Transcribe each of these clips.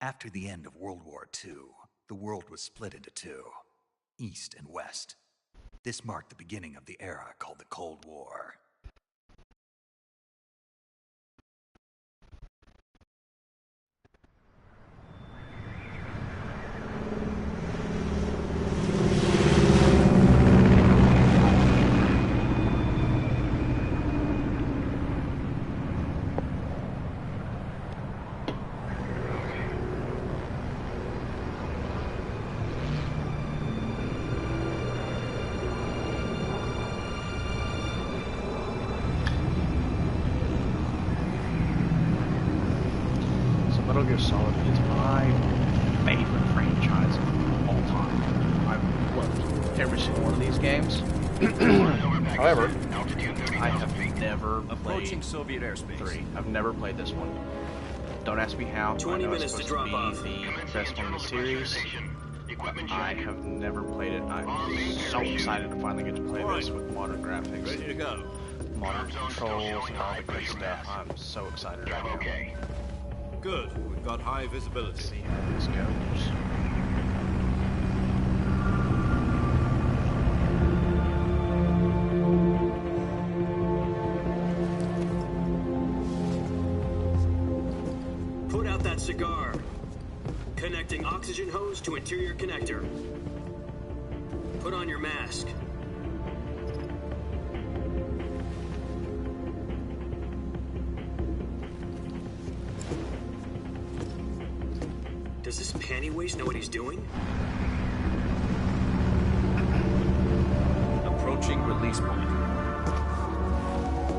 After the end of World War II, the world was split into two, East and West. This marked the beginning of the era called the Cold War. Metal Gear Solid is my favorite franchise of all time. I've loved every single one of these games. However, I have never played Soviet airspace. 3. I've never played this one. Don't ask me how. 20 I know minutes it's to supposed drop to be off. the best one in the series. I have never played it. I'm so excited to finally get to play this with modern graphics, Ready to go. modern controls, and all the good stuff. I'm so excited right now. Good. We've got high visibility. Let's see how this goes. Put out that cigar. Connecting oxygen hose to interior connector. Put on your mask. Does this panty waste know what he's doing? Approaching release point.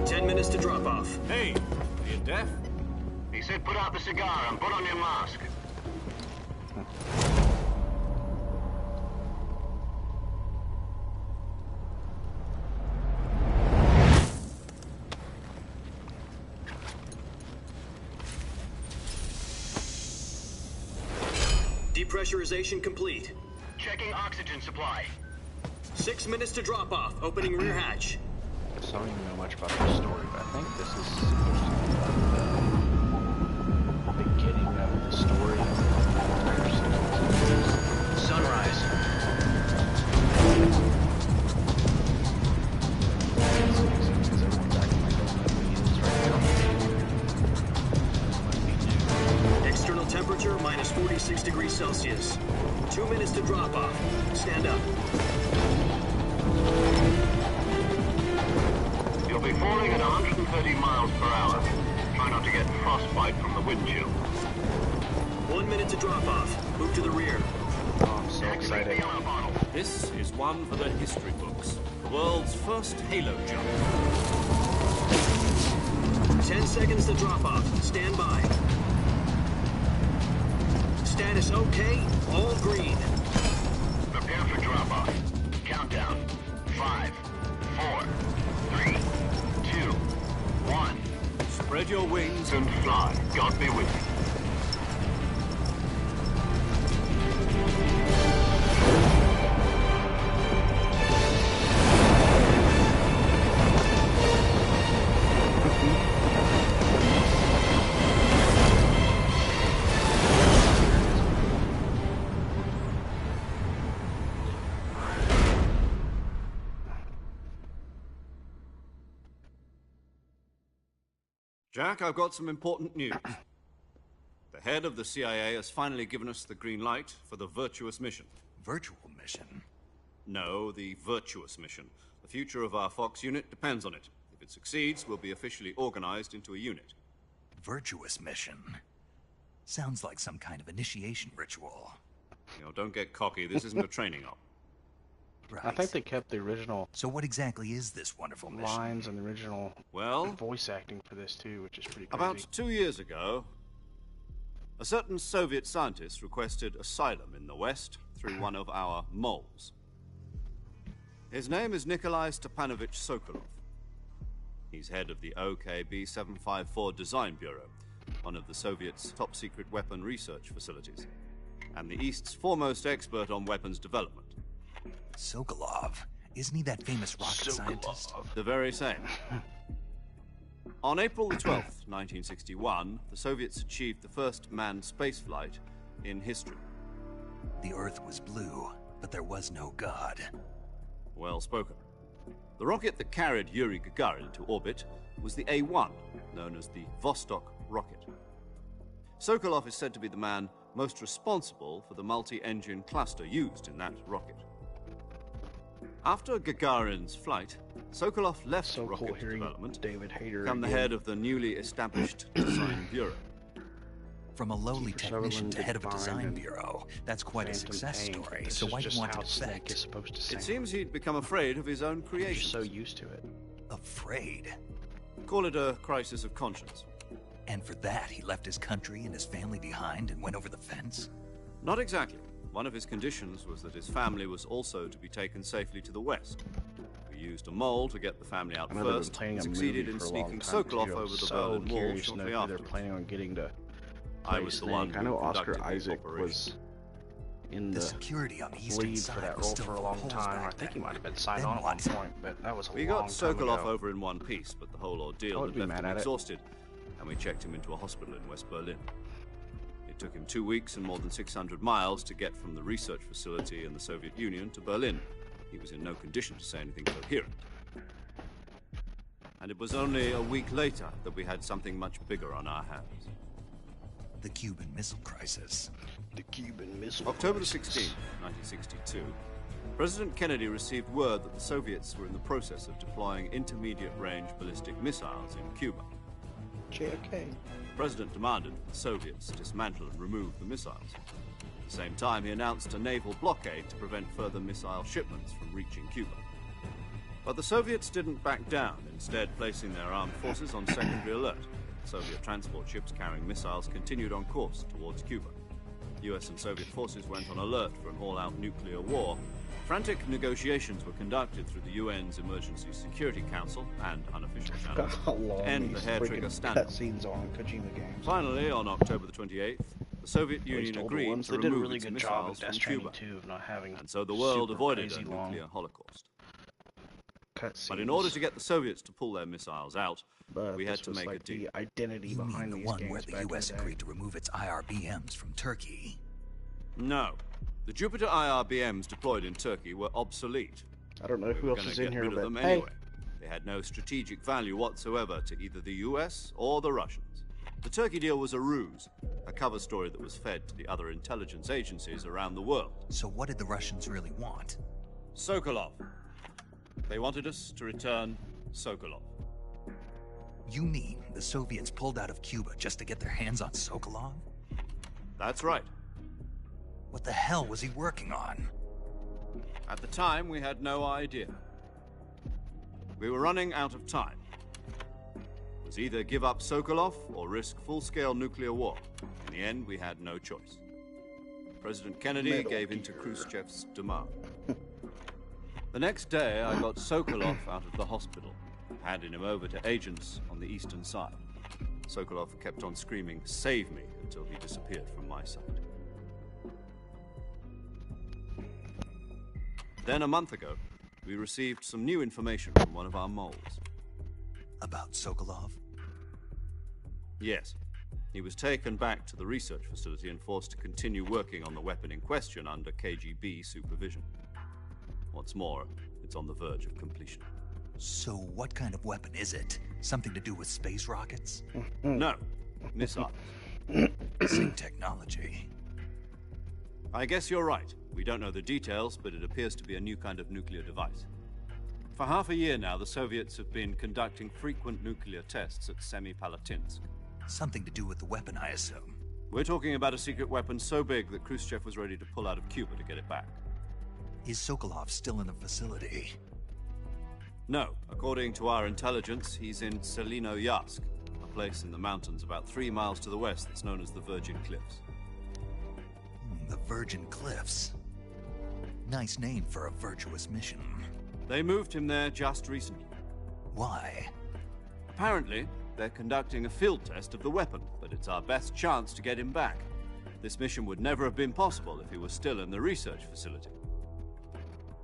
10 minutes to drop off. Hey, are you deaf? He said put out the cigar and put on your mask. Depressurization complete. Checking oxygen supply. 6 minutes to drop off. Opening rear hatch. So I don't even know much about the story, but I think this is supposed to be the beginning of the story. Sunrise. External temperature minus 46 degrees Celsius. 2 minutes to drop off. Stand up. You'll be falling at 130 miles per hour. Try not to get frostbite from the wind chill. 1 minute to drop off. Move to the rear. Oh, I'm so Activate the excited. yellow bottle. This is one for the history books. The world's first Halo jump. 10 seconds to drop off. Stand by. Status okay. All green. Prepare for drop-off. Countdown. 5, 4, 3, 2, 1. Spread your wings And fly. God be with you. Jack, I've got some important news. The head of the CIA has finally given us the green light for the virtuous mission. Virtual mission? No, the virtuous mission. The future of our Fox unit depends on it. If it succeeds, we'll be officially organized into a unit. Virtuous mission? Sounds like some kind of initiation ritual. You know, don't get cocky. This isn't a training op. Right. I think they kept the original So what exactly is this wonderful mission? lines and the original Well, voice acting for this too, which is pretty crazy. about 2 years ago, a certain Soviet scientist requested asylum in the West through one of our moles. His name is Nikolai Stepanovich Sokolov. He's head of the OKB 754 Design Bureau, one of the Soviets' top-secret weapon research facilities, and the East's foremost expert on weapons development. Sokolov. Isn't he that famous rocket scientist? The very same. On April the 12th, 1961, the Soviets achieved the first manned spaceflight in history. The Earth was blue, but there was no God. Well spoken. The rocket that carried Yuri Gagarin to orbit was the A-1, known as the Vostok rocket. Sokolov is said to be the man most responsible for the multi-engine cluster used in that rocket. After Gagarin's flight, Sokolov left rocket development, David Hayter become the head of the newly established Design Bureau. From a lowly Kiefer technician Sutherland to head of a did design fine bureau, that's quite a Phantom success Pain. story. This So is why do just you want how to Snake defect? is supposed to sing. It seems he'd become afraid of his own You're creations. so used to it. Afraid? Call it a crisis of conscience. And for that, he left his country and his family behind and went over the fence? Not exactly. One of his conditions was that his family was also to be taken safely to the west. We used a mole to get the family out I know they've been first, planning and a succeeded movie in for a long sneaking time, Sokolov too. I'm over the so Berlin Wall curious to shortly know who they're afterwards. planning on getting to I play was the Snake. one I know who Oscar conducted the Isaac operation. was in The the security on the eastern lead for side that was role still for a full long of holes time. I back think he then. might have been signed Then on at one what? point, but that was a We long got time Sokolov ago. over in one piece, but the whole I ordeal would had be left mad him at it. exhausted, and we checked him into a hospital in West Berlin. It took him 2 weeks and more than 600 miles to get from the research facility in the Soviet Union to Berlin. He was in no condition to say anything coherent. And it was only a week later that we had something much bigger on our hands. The Cuban Missile Crisis. The Cuban Missile October the Crisis. 16th, 1962, President Kennedy received word that the Soviets were in the process of deploying intermediate-range ballistic missiles in Cuba. JFK. The President demanded that the Soviets dismantle and remove the missiles. At the same time, he announced a naval blockade to prevent further missile shipments from reaching Cuba. But the Soviets didn't back down, instead placing their armed forces on secondary alert. Soviet transport ships carrying missiles continued on course towards Cuba. US and Soviet forces went on alert for an all-out nuclear war. Frantic negotiations were conducted through the UN's Emergency Security Council and unofficial channels How long to end the these hair-trigger freaking standoff. cutscenes are on Kojima games. Finally, on October the 28th, the Soviet Union older agreed ones, to they did a remove really its good job missiles of Death from Stranding Cuba, 2 of not having and so the world super avoided crazy a long nuclear holocaust. cutscenes. But in order to get the Soviets to pull their missiles out, But we had this to was make like a deal. the identity You mean behind the these one games where the back in US day. agreed to remove its IRBMs from Turkey? No. The Jupiter IRBMs deployed in Turkey were obsolete. I don't know We who were else gonna is in get here, rid of but them hey, anyway. They had no strategic value whatsoever to either the US or the Russians. The Turkey deal was a ruse, a cover story that was fed to the other intelligence agencies around the world. So what did the Russians really want? Sokolov. They wanted us to return Sokolov. You mean the Soviets pulled out of Cuba just to get their hands on Sokolov? That's right. What the hell was he working on? At the time, we had no idea. We were running out of time. It was either give up Sokolov or risk full-scale nuclear war. In the end, we had no choice. President Kennedy Metal gave in to Gear. Khrushchev's demand. The next day, I got Sokolov out of the hospital, handing him over to agents on the eastern side. Sokolov kept on screaming, "Save me," until he disappeared from my sight. Then, a month ago, we received some new information from one of our moles. About Sokolov? Yes. He was taken back to the research facility and forced to continue working on the weapon in question under KGB supervision. What's more, it's on the verge of completion. So what kind of weapon is it? Something to do with space rockets? No, missile. Same technology. I guess you're right. We don't know the details, but it appears to be a new kind of nuclear device. For half a year now, the Soviets have been conducting frequent nuclear tests at Semipalatinsk. Something to do with the weapon, I assume. We're talking about a secret weapon so big that Khrushchev was ready to pull out of Cuba to get it back. Is Sokolov still in the facility? No, according to our intelligence, he's in Selino-Yarsk, a place in the mountains about 3 miles to the west that's known as the Virgin Cliffs. The Virgin Cliffs. Nice name for a virtuous mission. They moved him there just recently. Why? Apparently, they're conducting a field test of the weapon, but it's our best chance to get him back. This mission would never have been possible if he was still in the research facility.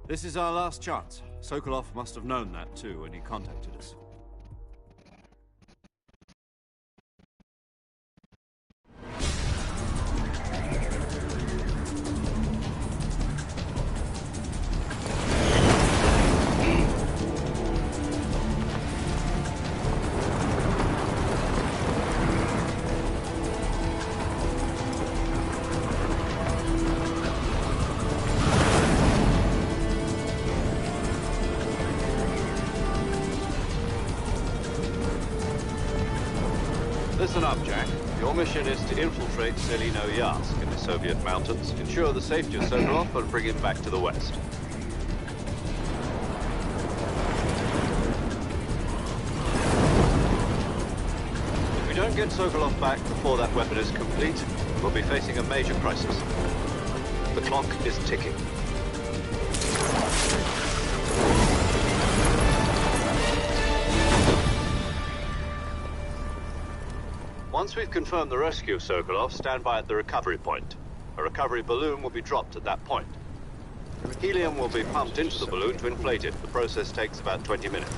This is our last chance. Sokolov must have known that too when he contacted us. Listen up, Jack. Your mission is to infiltrate Selino Yask in the Soviet mountains, ensure the safety of Sokolov, and bring him back to the West. If we don't get Sokolov back before that weapon is complete, we'll be facing a major crisis. The clock is ticking. Once we've confirmed the rescue of Sokolov, stand by at the recovery point. A recovery balloon will be dropped at that point. Helium will be pumped into the balloon to inflate it. The process takes about 20 minutes.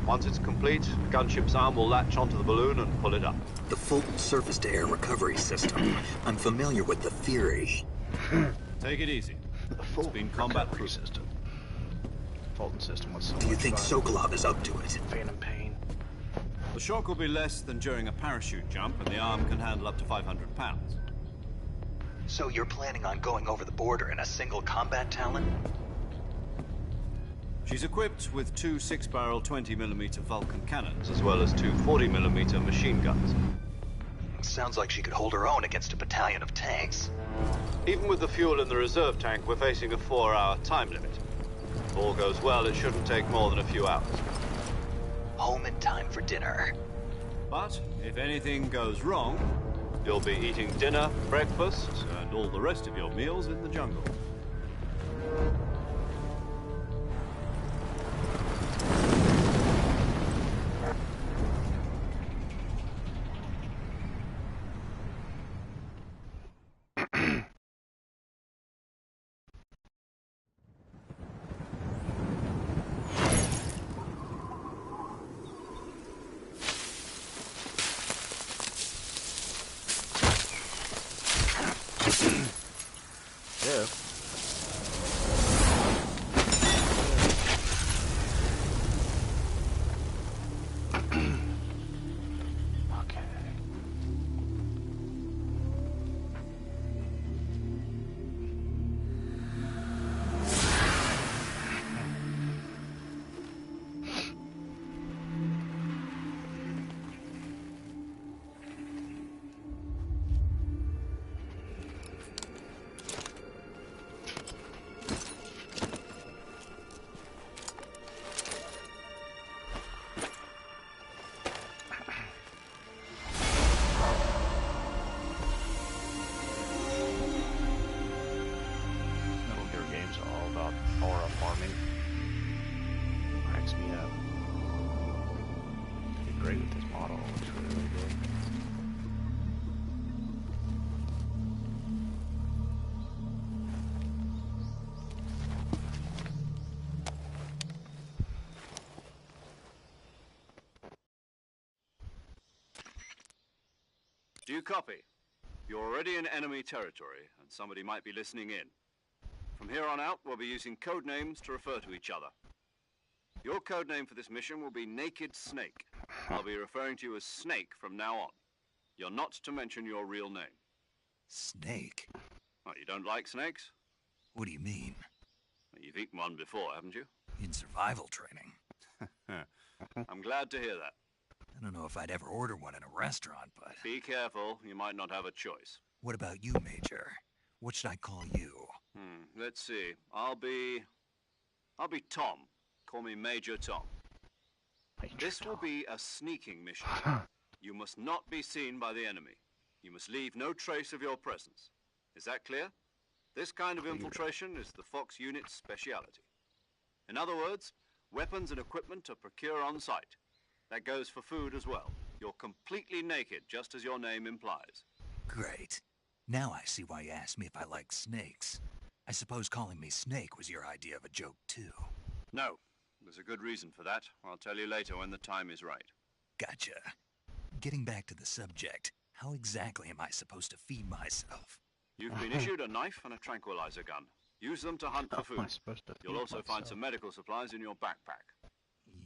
Once it's complete, the gunship's arm will latch onto the balloon and pull it up. The Fulton surface-to-air recovery system. I'm familiar with the theory. Take it easy. It's been combat-proof. System. Fulton system was so Do you much think fun. Sokolov is up to it? Phantom pain. The shock will be less than during a parachute jump, and the arm can handle up to 500 pounds. So you're planning on going over the border in a single combat Talon? She's equipped with two 6-barrel 20mm Vulcan cannons, as well as two 40mm machine guns. Sounds like she could hold her own against a battalion of tanks. Even with the fuel in the reserve tank, we're facing a 4-hour time limit. If all goes well, it shouldn't take more than a few hours. Home in time for dinner. But if anything goes wrong, you'll be eating dinner, breakfast, and all the rest of your meals in the jungle. Yeah. Okay. Metal Gear games are all about aura farming. Cracks me up. Did great with this model. It looks really, really good. Do you copy? You're already in enemy territory, and somebody might be listening in. From here on out, we'll be using code names to refer to each other. Your code name for this mission will be Naked Snake. I'll be referring to you as Snake from now on. You're not to mention your real name. Snake? Oh, you don't like snakes? What do you mean? Well, you've eaten one before, haven't you? In survival training. I'm glad to hear that. I don't know if I'd ever order one in a restaurant, but... Be careful, you might not have a choice. What about you, Major? What should I call you? Let's see. I'll be Tom. Call me Major Tom. This will be a sneaking mission. You must not be seen by the enemy. You must leave no trace of your presence. Is that clear? This kind of infiltration is the Fox unit's speciality. In other words, weapons and equipment are procured on site. That goes for food as well. You're completely naked, just as your name implies. Great. Now I see why you asked me if I like snakes. I suppose calling me Snake was your idea of a joke, too. No. There's a good reason for that. I'll tell you later when the time is right. Gotcha. Getting back to the subject, how exactly am I supposed to feed myself? You've been issued a knife and a tranquilizer gun. Use them to hunt for food. You'll also find some medical supplies in your backpack.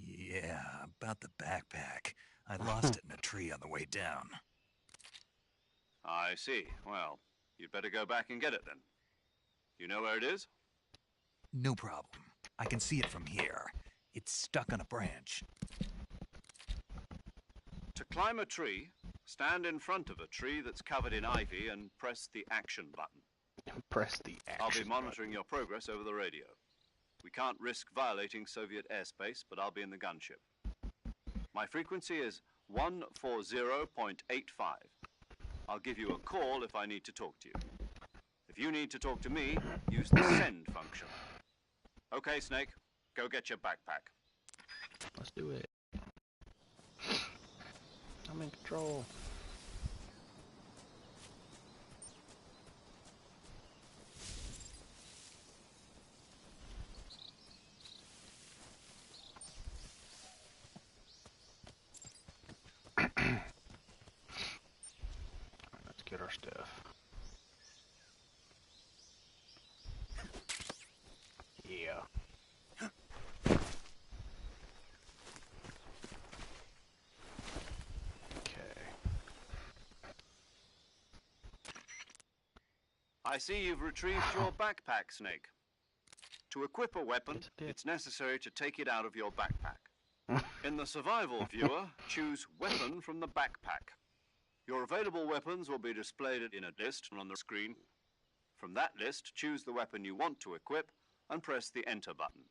Yeah, about the backpack. I lost it in a tree on the way down. I see. Well, you'd better go back and get it then. You know where it is? No problem. I can see it from here. It's stuck on a branch. To climb a tree, stand in front of a tree that's covered in ivy and press the action button. Press the action I'll be monitoring your progress over the radio. We can't risk violating Soviet airspace, but I'll be in the gunship. My frequency is 140.85. I'll give you a call if I need to talk to you. If you need to talk to me, use the send function. Okay, Snake, go get your backpack. Let's do it. I'm in control. Let's get our stuff. Yeah. I see you've retrieved your backpack, Snake. To equip a weapon, it's necessary to take it out of your backpack. In the survival viewer, choose Weapon from the backpack. Your available weapons will be displayed in a list on the screen. From that list, choose the weapon you want to equip and press the Enter button.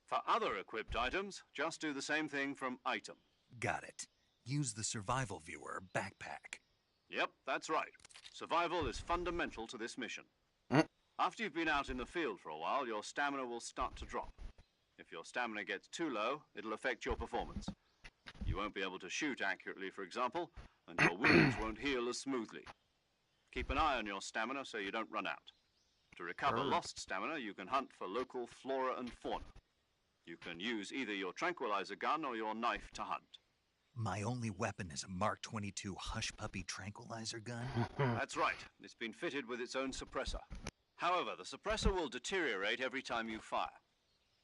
For other equipped items, just do the same thing from Item. Got it. Use the survival viewer backpack. Yep, that's right. Survival is fundamental to this mission. After you've been out in the field for a while, your stamina will start to drop. If your stamina gets too low, it'll affect your performance. You won't be able to shoot accurately, for example, and your wounds won't heal as smoothly. Keep an eye on your stamina so you don't run out. To recover lost stamina, you can hunt for local flora and fauna. You can use either your tranquilizer gun or your knife to hunt. My only weapon is a Mark 22 Hush Puppy tranquilizer gun? That's right. It's been fitted with its own suppressor. However, the suppressor will deteriorate every time you fire.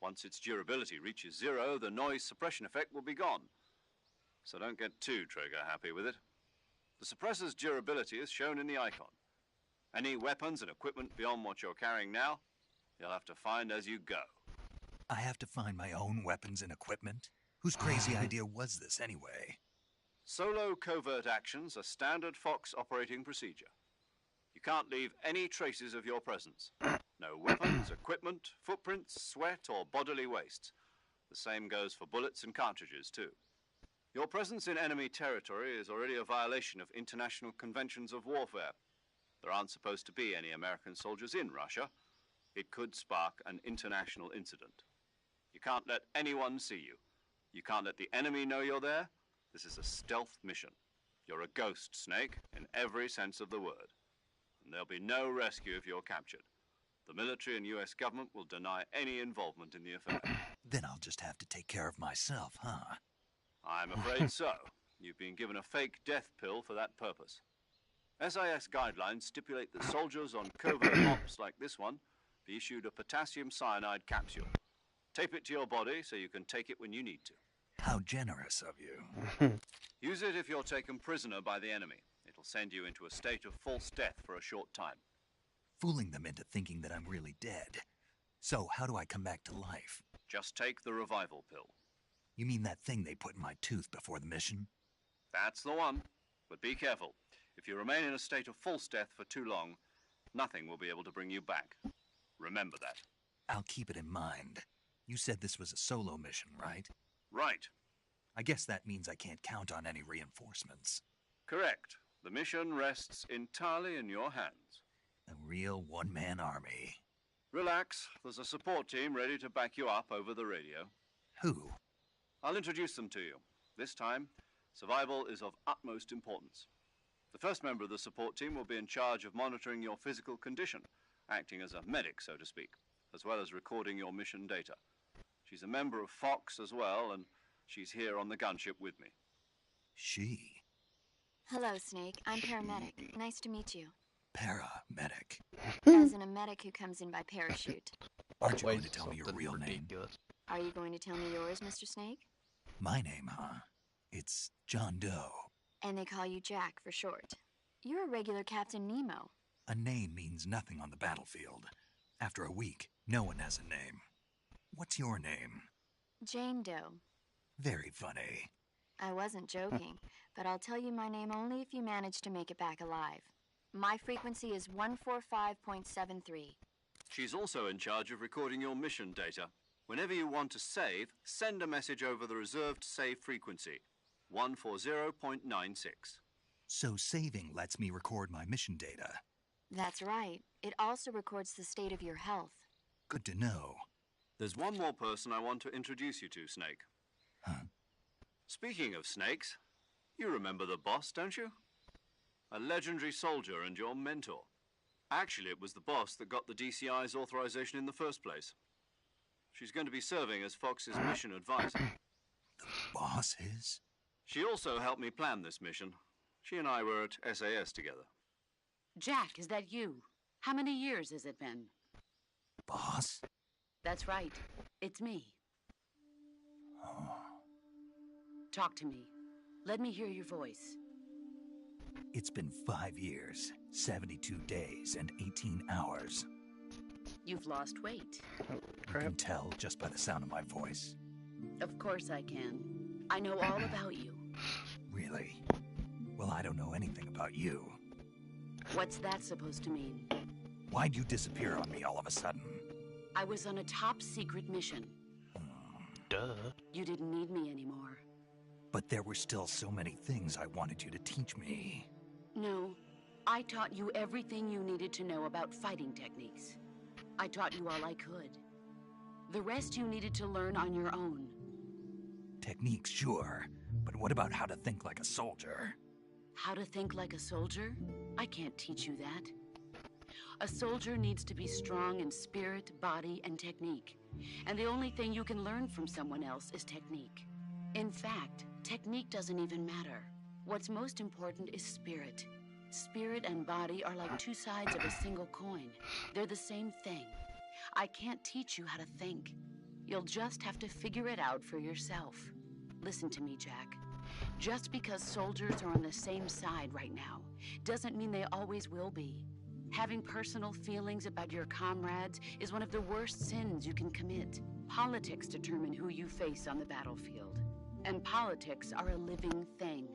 Once its durability reaches 0, the noise suppression effect will be gone. So don't get too trigger happy with it. The suppressor's durability is shown in the icon. Any weapons and equipment beyond what you're carrying now, you'll have to find as you go. I have to find my own weapons and equipment? Whose crazy idea was this anyway? Solo covert actions are standard Fox operating procedure. You can't leave any traces of your presence. No weapons, equipment, footprints, sweat, or bodily wastes. The same goes for bullets and cartridges, too. Your presence in enemy territory is already a violation of international conventions of warfare. There aren't supposed to be any American soldiers in Russia. It could spark an international incident. You can't let anyone see you. You can't let the enemy know you're there. This is a stealth mission. You're a ghost, Snake, in every sense of the word. And there'll be no rescue if you're captured. The military and US government will deny any involvement in the affair. Then I'll just have to take care of myself, huh? I'm afraid so. You've been given a fake death pill for that purpose. SIS guidelines stipulate that soldiers on covert ops like this one be issued a potassium cyanide capsule. Tape it to your body so you can take it when you need to. How generous of you. Use it if you're taken prisoner by the enemy. It'll send you into a state of false death for a short time. Fooling them into thinking that I'm really dead. So how do I come back to life? Just take the revival pill. You mean that thing they put in my tooth before the mission? That's the one. But be careful. If you remain in a state of false death for too long, nothing will be able to bring you back. Remember that. I'll keep it in mind. You said this was a solo mission, right? Right. I guess that means I can't count on any reinforcements. Correct. The mission rests entirely in your hands. A real one-man army. Relax. There's a support team ready to back you up over the radio. Who? I'll introduce them to you. This time, survival is of utmost importance. The first member of the support team will be in charge of monitoring your physical condition, acting as a medic, so to speak, as well as recording your mission data. She's a member of Fox as well, and she's here on the gunship with me. She? Hello, Snake. I'm paramedic. Nice to meet you. Paramedic. As in a medic who comes in by parachute. Aren't you going to tell me your real name? Are you going to tell me yours, Mr. Snake? My name, huh? It's John Doe. And they call you Jack for short. You're a regular Captain Nemo. A name means nothing on the battlefield. After a week, no one has a name. What's your name? Jane Doe. Very funny. I wasn't joking, but I'll tell you my name only if you manage to make it back alive. My frequency is 145.73. She's also in charge of recording your mission data. Whenever you want to save, send a message over the reserved save frequency, 140.96. So saving lets me record my mission data. That's right. It also records the state of your health. Good to know. There's one more person I want to introduce you to, Snake. Huh? Speaking of snakes, you remember the boss, don't you? A legendary soldier and your mentor. Actually, it was the boss that got the DCI's authorization in the first place. She's going to be serving as Fox's mission advisor. The boss is? She also helped me plan this mission. She and I were at SAS together. Jack, is that you? How many years has it been? Boss? That's right. It's me. Oh. Talk to me. Let me hear your voice. It's been 5 years, 72 days, and 18 hours. You've lost weight. You can tell just by the sound of my voice. Of course I can. I know all about you. Really? Well, I don't know anything about you. What's that supposed to mean? Why'd you disappear on me all of a sudden? I was on a top-secret mission. Duh. You didn't need me anymore. But there were still so many things I wanted you to teach me. No, I taught you everything you needed to know about fighting techniques. I taught you all I could. The rest you needed to learn on your own. Techniques, sure. But what about how to think like a soldier? How to think like a soldier? I can't teach you that. A soldier needs to be strong in spirit, body, and technique. And the only thing you can learn from someone else is technique. In fact, technique doesn't even matter. What's most important is spirit. Spirit and body are like two sides of a single coin. They're the same thing. I can't teach you how to think. You'll just have to figure it out for yourself. Listen to me, Jack. Just because soldiers are on the same side right now doesn't mean they always will be. Having personal feelings about your comrades is one of the worst sins you can commit. Politics determine who you face on the battlefield. And politics are a living thing.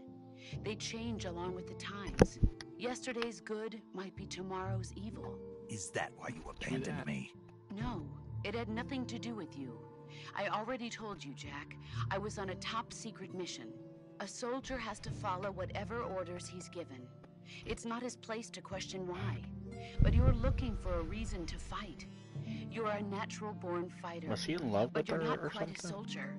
They change along with the times. Yesterday's good might be tomorrow's evil. Is that why you abandoned me? No, it had nothing to do with you. I already told you, Jack. I was on a top-secret mission. A soldier has to follow whatever orders he's given. It's not his place to question why. But you're looking for a reason to fight. You're a natural-born fighter. Was he in love with but you're her not or quite something? a soldier.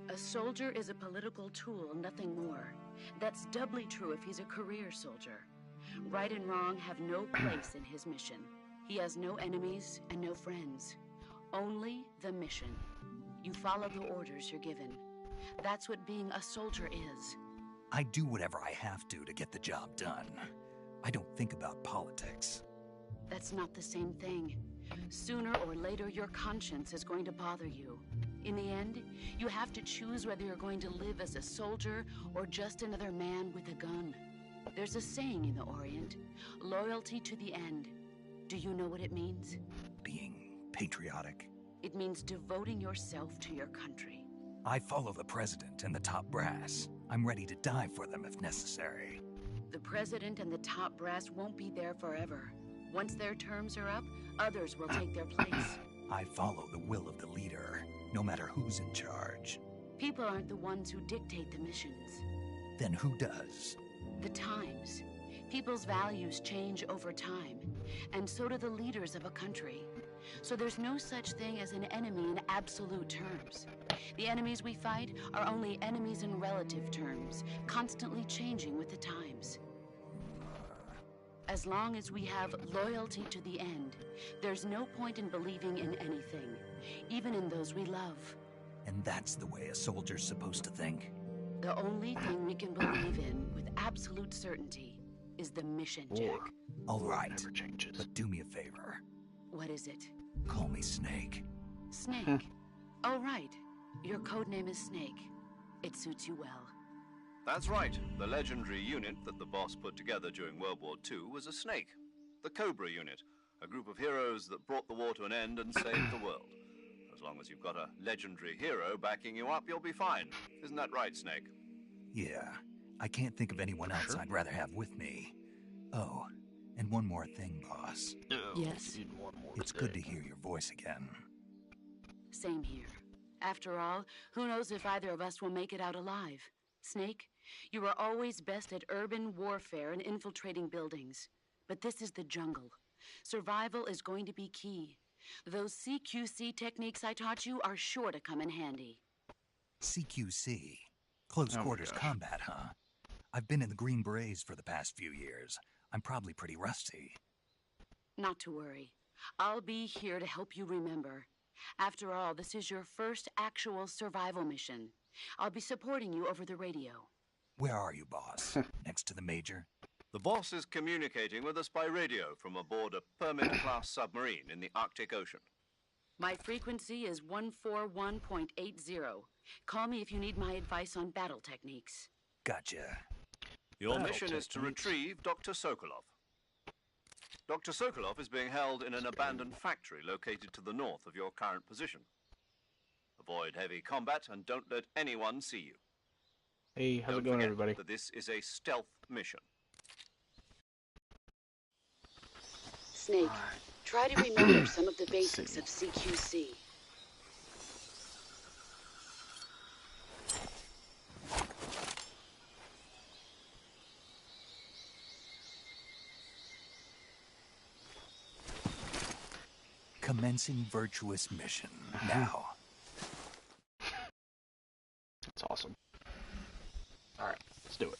A soldier is a political tool, nothing more. That's doubly true if he's a career soldier. Right and wrong have no place in his mission. He has no enemies and no friends. Only the mission. You follow the orders you're given. That's what being a soldier is. I do whatever I have to get the job done. I don't think about politics. That's not the same thing. Sooner or later, your conscience is going to bother you. In the end, you have to choose whether you're going to live as a soldier or just another man with a gun. There's a saying in the Orient, loyalty to the end. Do you know what it means? Being patriotic. It means devoting yourself to your country. I follow the president and the top brass. I'm ready to die for them if necessary. The president and the top brass won't be there forever. Once their terms are up, others will take their place. I follow the will of the leader, no matter who's in charge. People aren't the ones who dictate the missions. Then who does? The times. People's values change over time, and so do the leaders of a country. So there's no such thing as an enemy in absolute terms. The enemies we fight are only enemies in relative terms, constantly changing with the times. As long as we have loyalty to the end, there's no point in believing in anything, even in those we love. And that's the way a soldier's supposed to think? The only thing we can believe in with absolute certainty is the mission, Jack. All right, Never changes. but do me a favor. What is it? Call me Snake. Snake. Oh, right. Your codename is Snake. It suits you well. That's right. The legendary unit that the boss put together during World War II was a snake. The Cobra unit, a group of heroes that brought the war to an end and saved the world. A As long as you've got a legendary hero backing you up, you'll be fine. Isn't that right, Snake? Yeah, I can't think of anyone else I'd rather have with me. Oh, and one more thing, boss. Yes? It's good to hear your voice again. Same here. After all, who knows if either of us will make it out alive? Snake, you are always best at urban warfare and infiltrating buildings. But this is the jungle. Survival is going to be key. Those CQC techniques I taught you are sure to come in handy. CQC? Close quarters combat, huh? I've been in the Green Berets for the past few years. I'm probably pretty rusty. Not to worry. I'll be here to help you remember. After all, this is your first actual survival mission. I'll be supporting you over the radio. Where are you, boss? Next to the Major? The boss is communicating with us by radio from aboard a Permit-class submarine in the Arctic Ocean. My frequency is 141.80. Call me if you need my advice on battle techniques. Gotcha. Your mission is to retrieve Dr. Sokolov. Dr. Sokolov is being held in an abandoned factory located to the north of your current position. Avoid heavy combat and don't let anyone see you. Hey, how's it going, everybody? That this is a stealth mission. Snake, try to remember some of the basics of CQC. Commencing virtuous mission. Now. That's awesome. Alright, let's do it.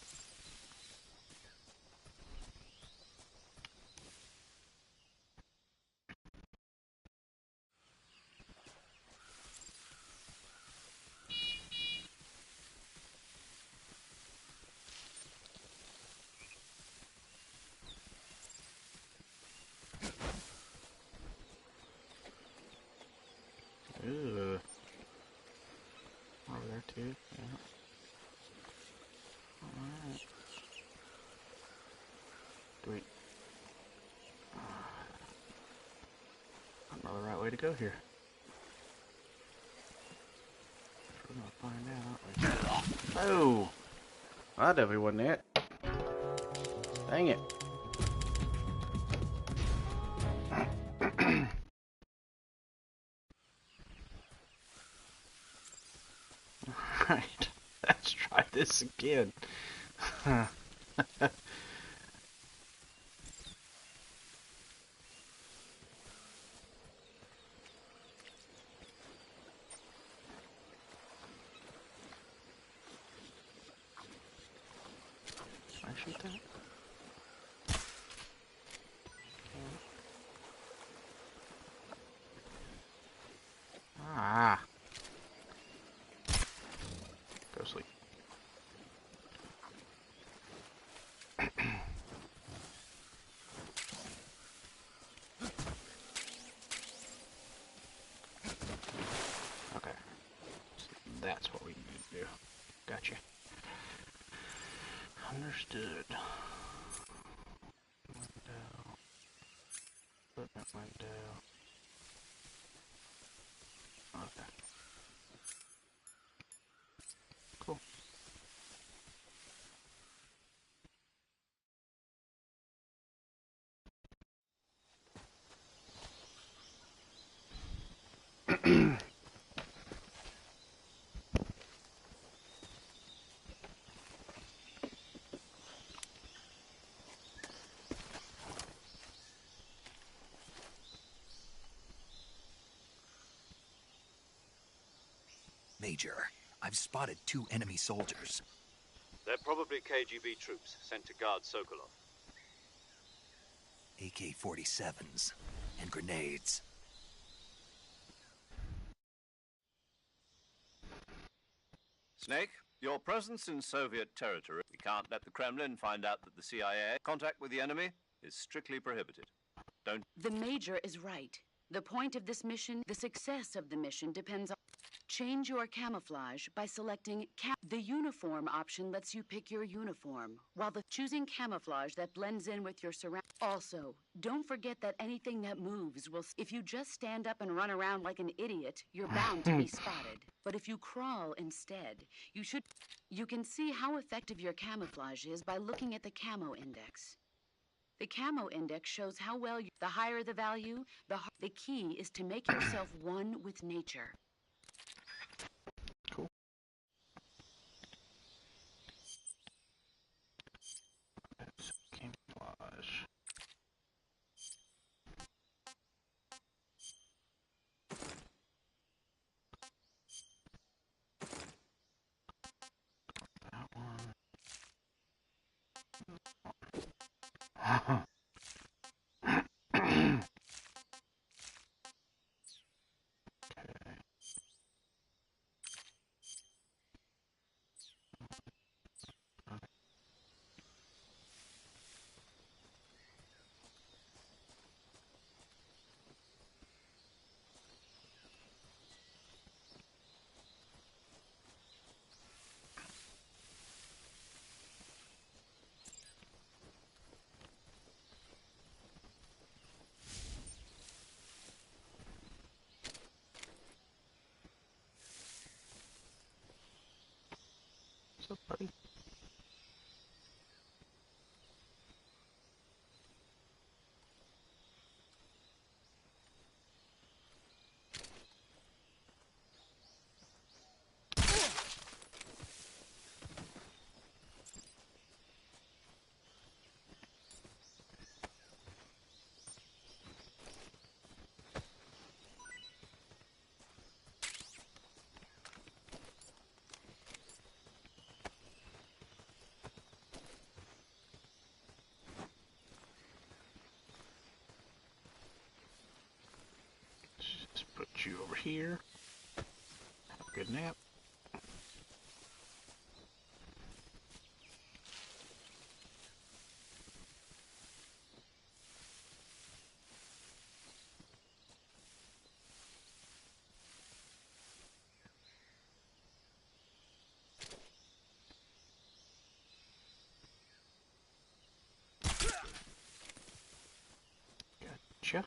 Ooh. Over there too, yeah. Alright. Do we... I don't know the right way to go here. We're gonna find out, aren't we? Oh! That definitely wasn't it. Dang it. Alright, let's try this again. Can I shoot that? Ah. Go sleep. Okay. So that's what we need to do. Gotcha. Understood. Window. Equipment window. Okay. Cool. Major, I've spotted 2 enemy soldiers. They're probably KGB troops sent to guard Sokolov. AK-47s and grenades. Snake, your presence in Soviet territory. We can't let the Kremlin find out that the CIA contact with the enemy is strictly prohibited. Don't... The Major is right. The point of this mission, the success of the mission, depends on... Change your camouflage by selecting the uniform option lets you pick your uniform, while choosing camouflage that blends in with your surround. Also, don't forget that anything that moves will. If you just stand up and run around like an idiot, you're bound to be spotted. But if you crawl instead, you can see how effective your camouflage is by looking at the camo index. The camo index shows how well the higher the value, the key is to make yourself one with nature. Cool. That's camouflage. That one. What's up, buddy? Just put you over here. Have a good nap. Gotcha.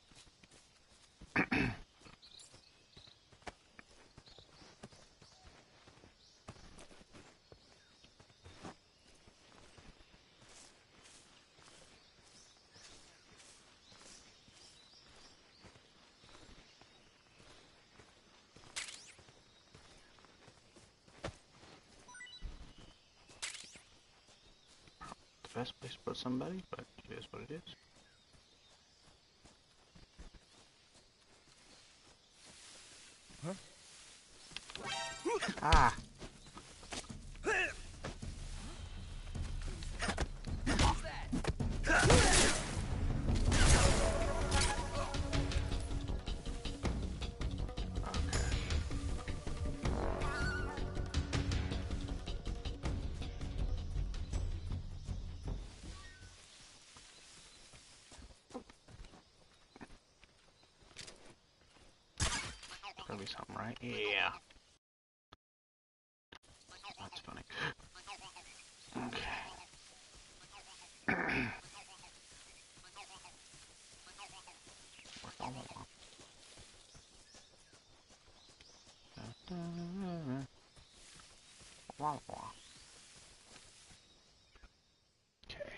The best place to put somebody, but it is what it is. Huh? Ah! Probably something, right? Yeah. That's funny. Okay. Okay.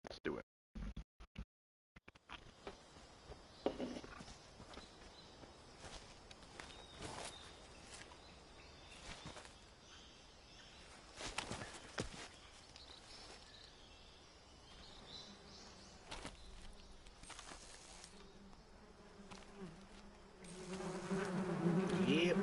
Let's do it. Yep.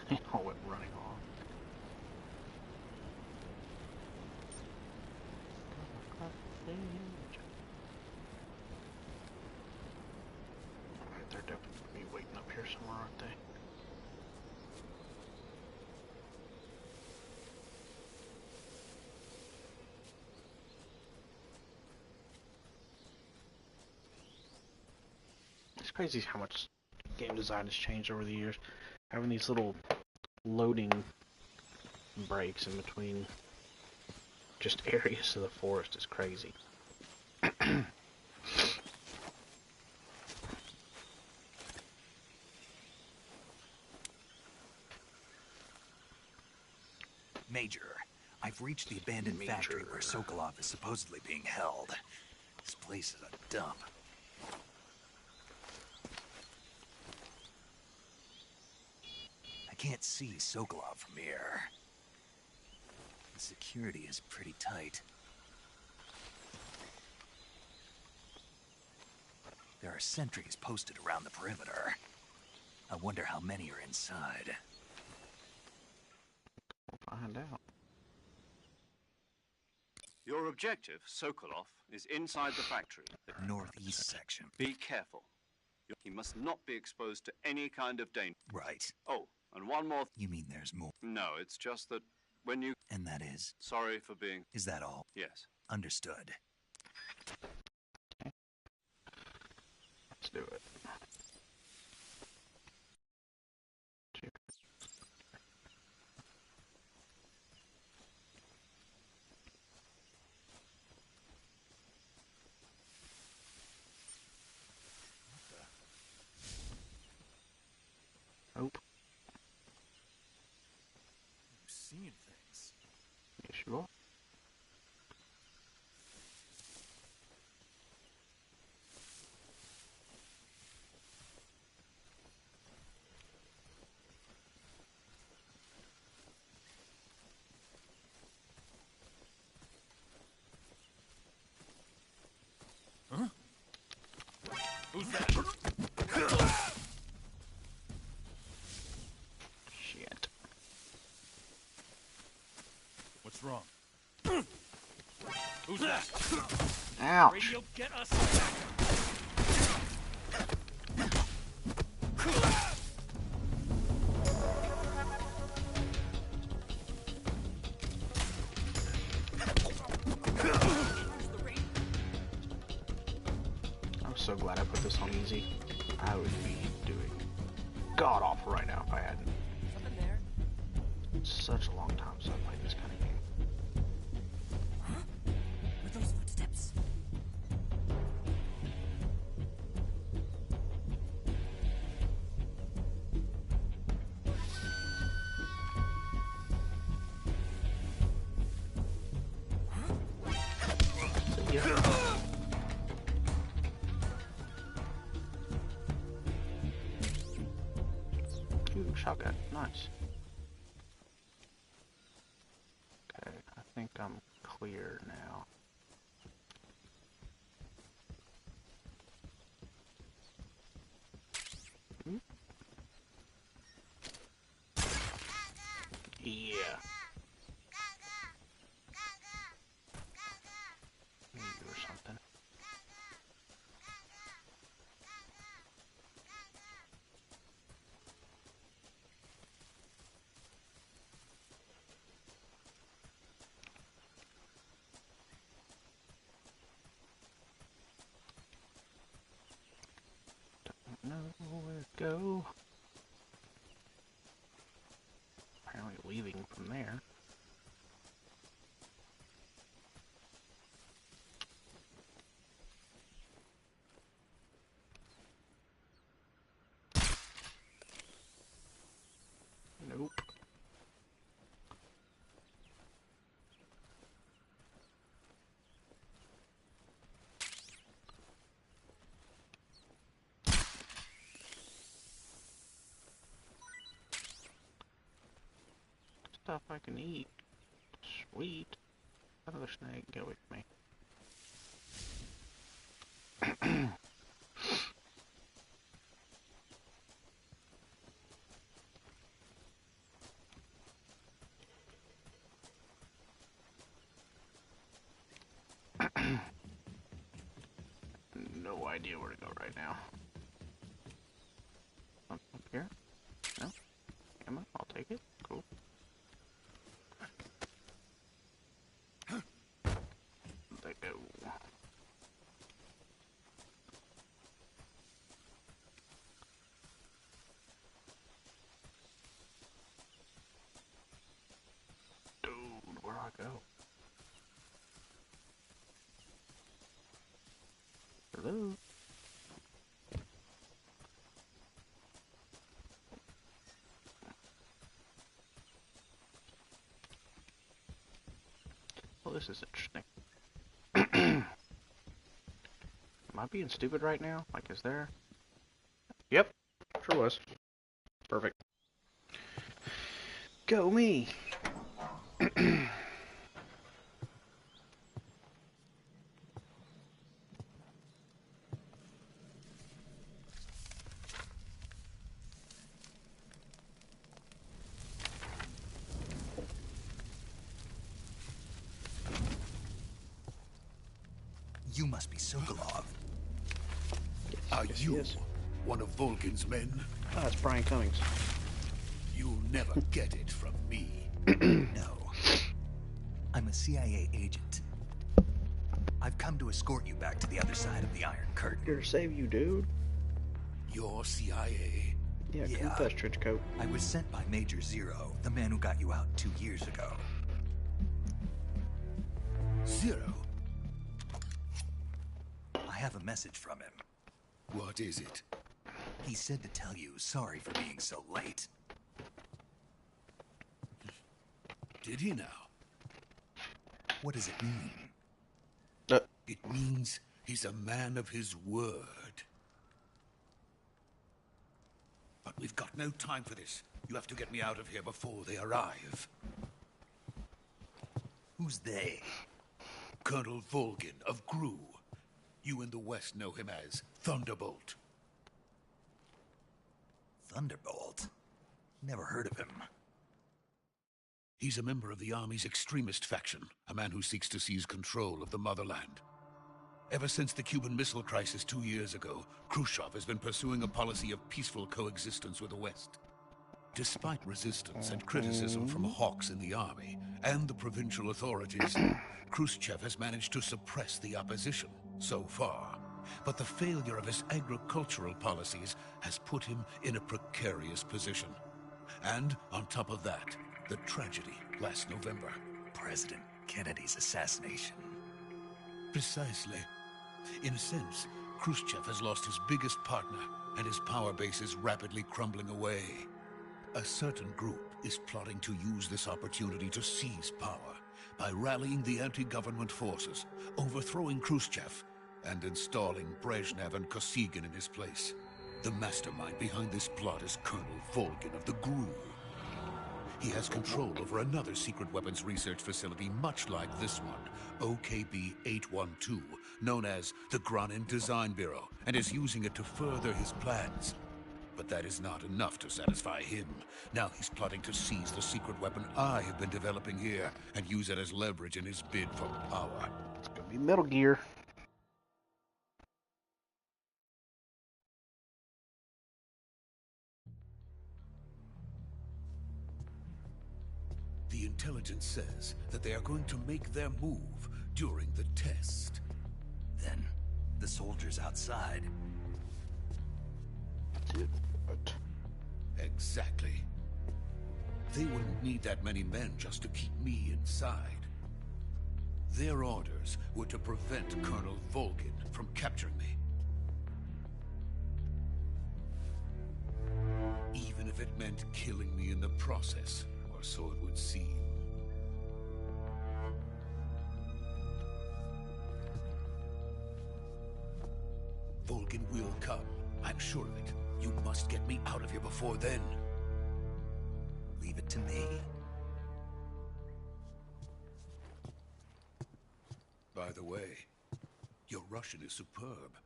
They all went running off. Alright, they're definitely gonna be waiting up here somewhere, aren't they? It's crazy how much game design has changed over the years. Having these little loading breaks in between just areas of the forest is crazy. Major, I've reached the abandoned factory where Sokolov is supposedly being held. This place is a dump. I can't see Sokolov from here. The security is pretty tight. There are sentries posted around the perimeter. I wonder how many are inside. We'll find out. Your objective, Sokolov, is inside the factory. The northeast section. Be careful. He must not be exposed to any kind of danger. Right. Oh, and one more. You mean there's more? No, it's just that when you... And that is? Sorry for being... Is that all? Yes. Understood. Let's do it. Nope. I'm seeing things. Yes, you are. Huh? Who's that? Shit. What's wrong? Who's that? Ouch. Radio, get us back. I'm so glad I put this on easy. I would be doing god awful right now if I hadn't. Something there? It's such a long time since I played this kind of game. Huh? With those footsteps? Ooh, shotgun. Nice. Okay, I think I'm clear now. Hmm? Yeah. You or something. Don't know where to go. Apparently leaving from there. Nope. Stuff I can eat. Sweet. Another snake, go with me. idea where to go right now. Up here? No? Ammo? I'll take it. Cool. They go. Dude, where do I go? Hello? Well, this is interesting. Am I being stupid right now? Like, is there? Yep, sure was. Perfect. Go me! You must be Sokolov. Are Yes, you yes. one of Volgin's men? Ah, it's Brian Cummings. You'll never get it from me. No. I'm a CIA agent. I've come to escort you back to the other side of the Iron Curtain. Here to save you, dude. You're CIA? Yeah, Yeah. confess, trench coat. I was sent by Major Zero, the man who got you out 2 years ago. Zero? I have a message from him. What is it? He said to tell you sorry for being so late. Did he now? What does it mean? It means he's a man of his word. But we've got no time for this. You have to get me out of here before they arrive. Who's they? Colonel Volgin of GRU. You in the West know him as Thunderbolt. Thunderbolt? Never heard of him. He's a member of the Army's extremist faction, a man who seeks to seize control of the motherland. Ever since the Cuban Missile Crisis 2 years ago, Khrushchev has been pursuing a policy of peaceful coexistence with the West. Despite resistance and criticism from hawks in the army and the provincial authorities, Khrushchev has managed to suppress the opposition so far. But the failure of his agricultural policies has put him in a precarious position. And on top of that, the tragedy last November. President Kennedy's assassination. Precisely. In a sense, Khrushchev has lost his biggest partner, and his power base is rapidly crumbling away. A certain group is plotting to use this opportunity to seize power by rallying the anti-government forces, overthrowing Khrushchev, and installing Brezhnev and Kosygin in his place. The mastermind behind this plot is Colonel Volgin of the GRU. He has control over another secret weapons research facility much like this one, OKB-812, known as the Granin Design Bureau, and is using it to further his plans. But that is not enough to satisfy him. Now he's plotting to seize the secret weapon I have been developing here and use it as leverage in his bid for power. It's gonna be Metal Gear. The intelligence says that they are going to make their move during the test. Then, the soldiers outside. Dude, what? Exactly. They wouldn't need that many men just to keep me inside. Their orders were to prevent Colonel Volgin from capturing me. Even if it meant killing me in the process, or so it would seem. Volgin will come. I'm sure of it. You must get me out of here before then. Leave it to me. By the way, your Russian is superb.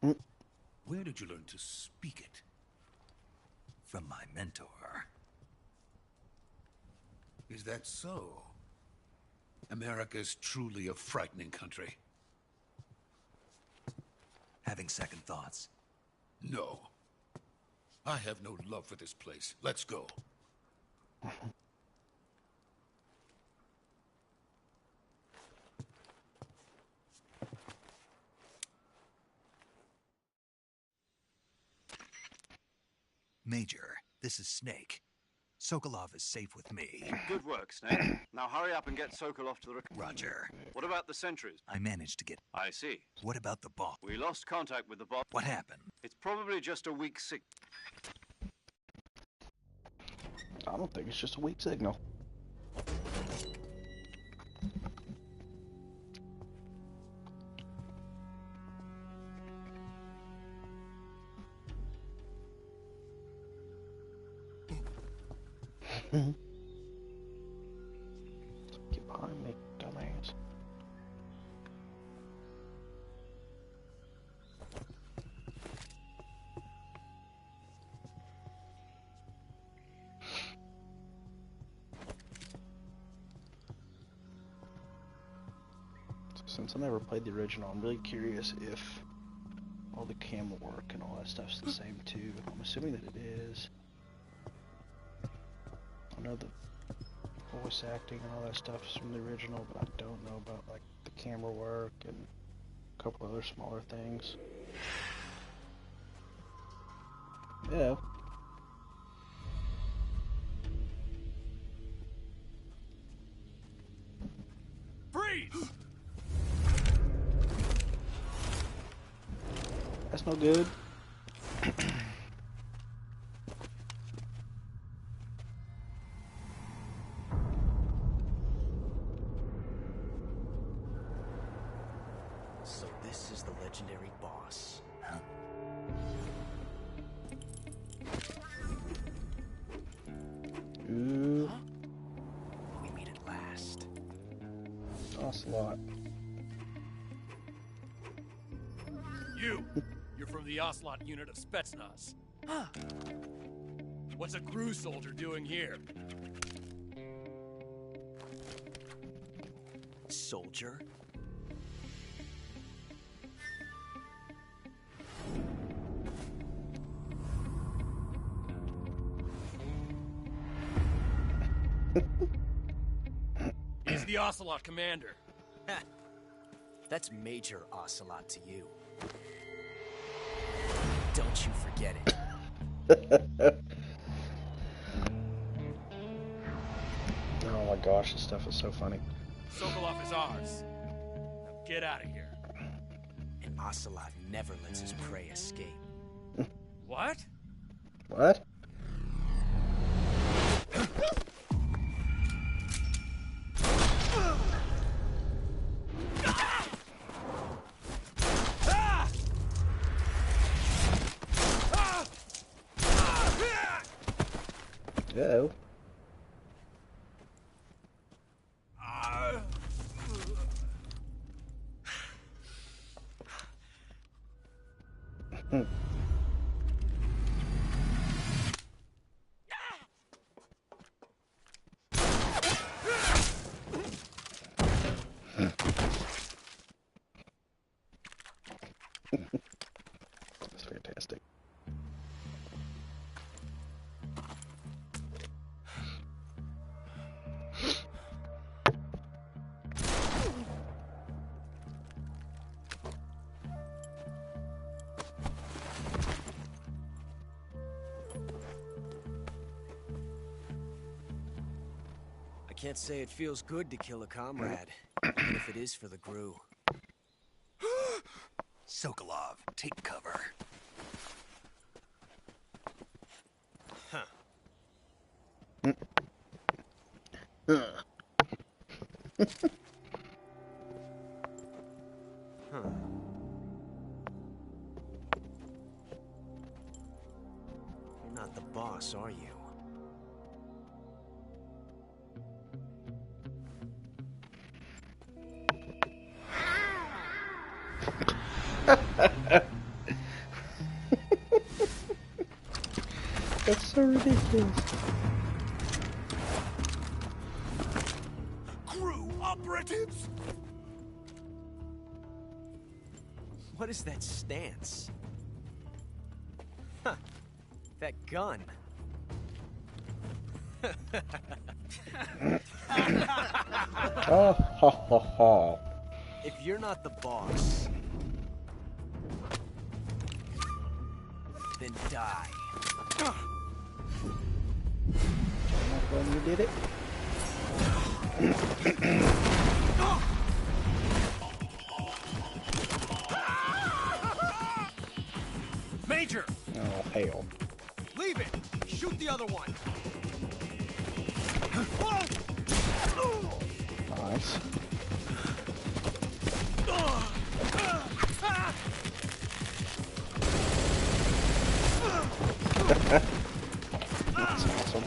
Where did you learn to speak it? From my mentor. Is that so? America's truly a frightening country. Having second thoughts? No. I have no love for this place. Let's go. Major, this is Snake. Sokolov is safe with me. Good work, Snake. Now hurry up and get Sokolov to the... Roger. What about the sentries? I managed to get... I see. What about the boss? We lost contact with the boss. What happened? It's probably just a weak signal. I don't think it's just a weak signal. Get behind me, dumbass. Since I never played the original, I'm really curious if all the camera work and all that stuff's the same too. I'm assuming that it is. I know the voice acting and all that stuff is from the original, but I don't know about like the camera work and a couple other smaller things. Yeah. Freeze! That's no good. So this is the legendary boss. Huh? Ooh. Huh? We meet at last. Ocelot. You're from the Ocelot unit of Spetsnaz. Huh. What's a crew soldier doing here? Soldier? He's the Ocelot commander. That's Major Ocelot to you. Don't you forget it. Oh my gosh, this stuff is so funny. Sokolov is ours. Now get out of here. And Ocelot never lets his prey escape. What? What? Uh-oh. That's fantastic. I can't say it feels good to kill a comrade, even if it is for the GRU. Sokolov, take cover. Huh. Huh. You're not the boss, are you? That's so ridiculous. Crew operatives? What What is that stance? Huh. That gun. Oh, ha, ha, ha. If you're not the boss, then die. When you did it. Major! Oh, hell. Leave it! Shoot the other one! Nice. That's awesome.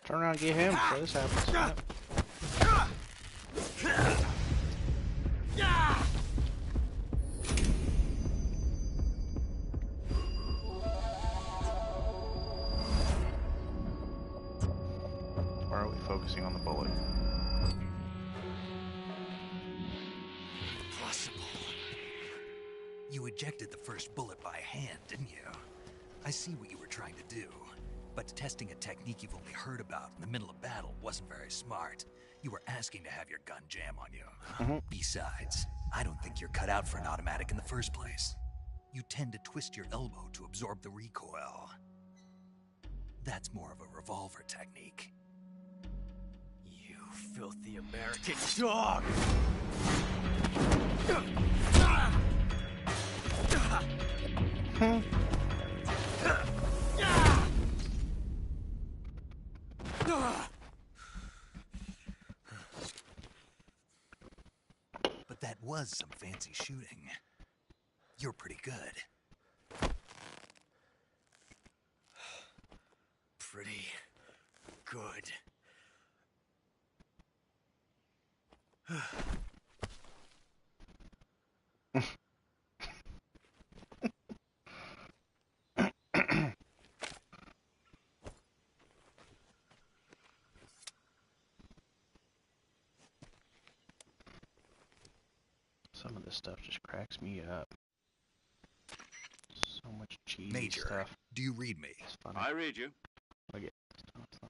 Turn around and get him before this happens. Yep. Why are we focusing on the bullet? Impossible. You ejected the first bullet by hand, didn't you? I see what you were trying to do. But testing a technique you've only heard about in the middle of battle wasn't very smart. You were asking to have your gun jam on you. Besides, I don't think you're cut out for an automatic in the first place. You tend to twist your elbow to absorb the recoil. That's more of a revolver technique. You filthy American dog! But that was some fancy shooting. You're pretty good. Pretty good. Some of this stuff just cracks me up. So much cheesy Major, stuff. do you read me? It's funny. I read you. Okay.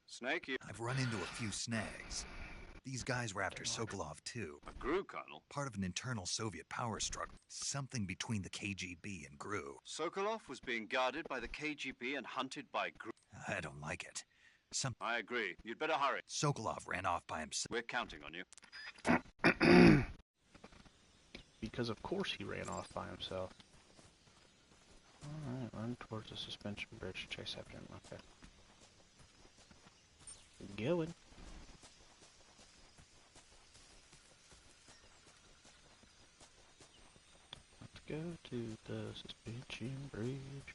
Snake Eater. I've run into a few snags. These guys were after Sokolov too. A GRU colonel. Part of an internal Soviet power struggle. Something between the KGB and GRU. Sokolov was being guarded by the KGB and hunted by GRU. I don't like it. I agree. You'd better hurry. Sokolov ran off by himself. We're counting on you. Because of course he ran off by himself. Alright, run towards the suspension bridge. Chase after him. Okay. Going. Let's go to the suspension bridge.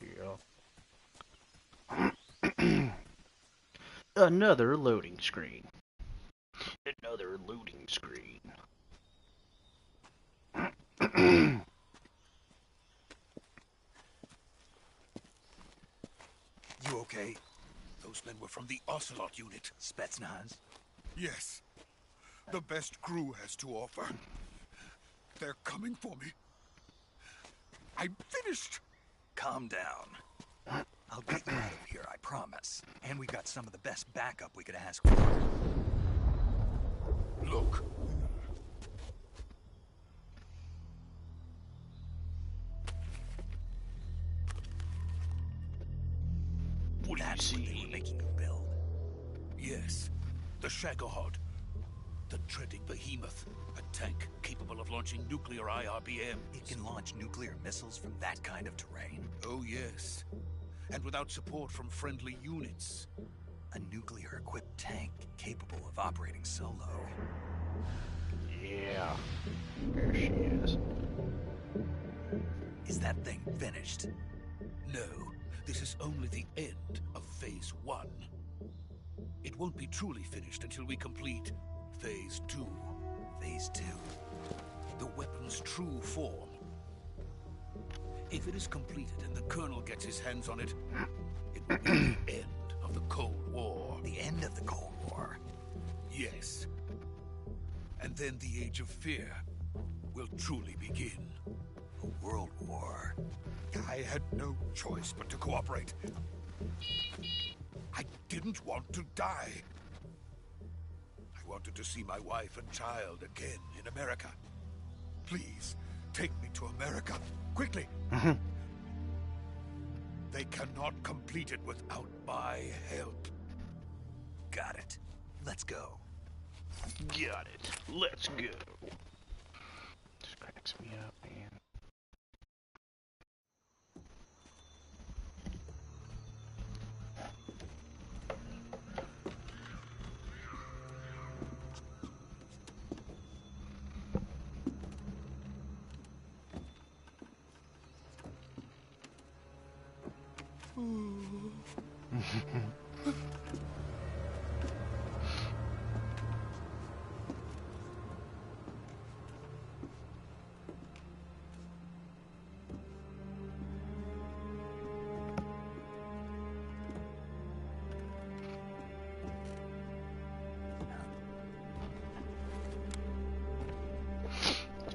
Yeah. Another loading screen. Another loading screen. You okay? Those men were from the Ocelot unit. Spetsnaz? Yes. The best GRU has to offer. They're coming for me. I'm finished. Calm down. I'll get you out of here, I promise. And we've got some of the best backup we could ask for. Look. What do you That's what they see? were making you build. Yes. The Shagohod. The treading behemoth. A tank capable of launching nuclear IRBM. It can launch nuclear missiles from that kind of terrain. Oh, yes. And without support from friendly units. A nuclear-equipped tank capable of operating solo. Yeah. There she is. Is that thing finished? No, this is only the end of Phase 1. It won't be truly finished until we complete Phase 2. Phase 2? The weapon's true form. If it is completed and the Colonel gets his hands on it, it will be the end of the Cold War. The end of the Cold War? Yes. And then the Age of Fear will truly begin. A world war? I had no choice but to cooperate. I didn't want to die. I wanted to see my wife and child again in America. Please, take me to America, quickly. They cannot complete it without my help. Got it. Let's go. Got it. Let's go. This cracks me up, man.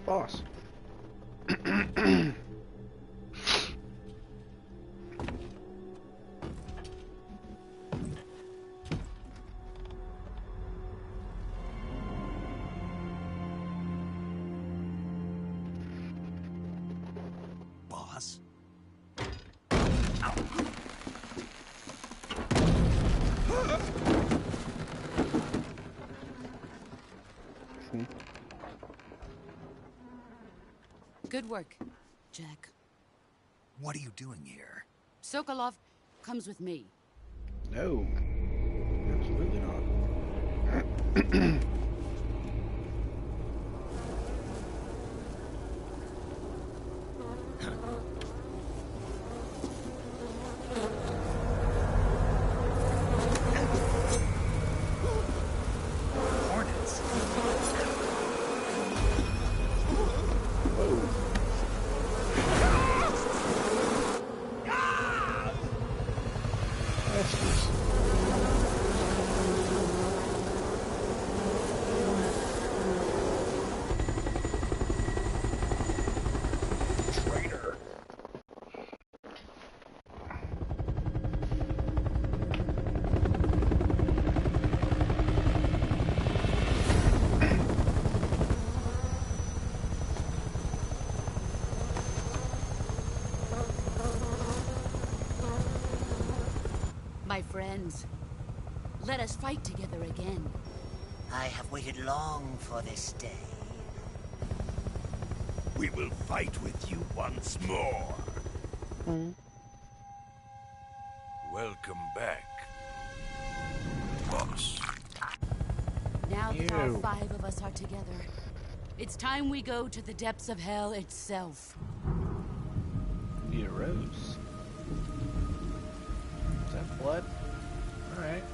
Boss. Boss? Good work, Jack. What are you doing here? Sokolov comes with me. No. Absolutely not. Hornets? Traitor. My friends, let us fight together again. I have waited long for this day. We will fight with you once more. Welcome back, boss. Now that all Ew. 5 of us are together, it's time we go to the depths of hell itself. Need a rose. Is that blood? Alright.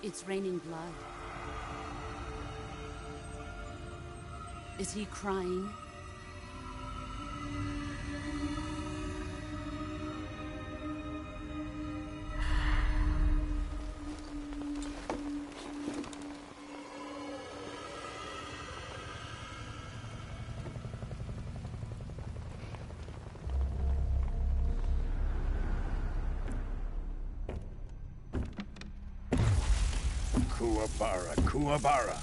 It's raining blood. Is he crying? Kuwabara, Kuwabara.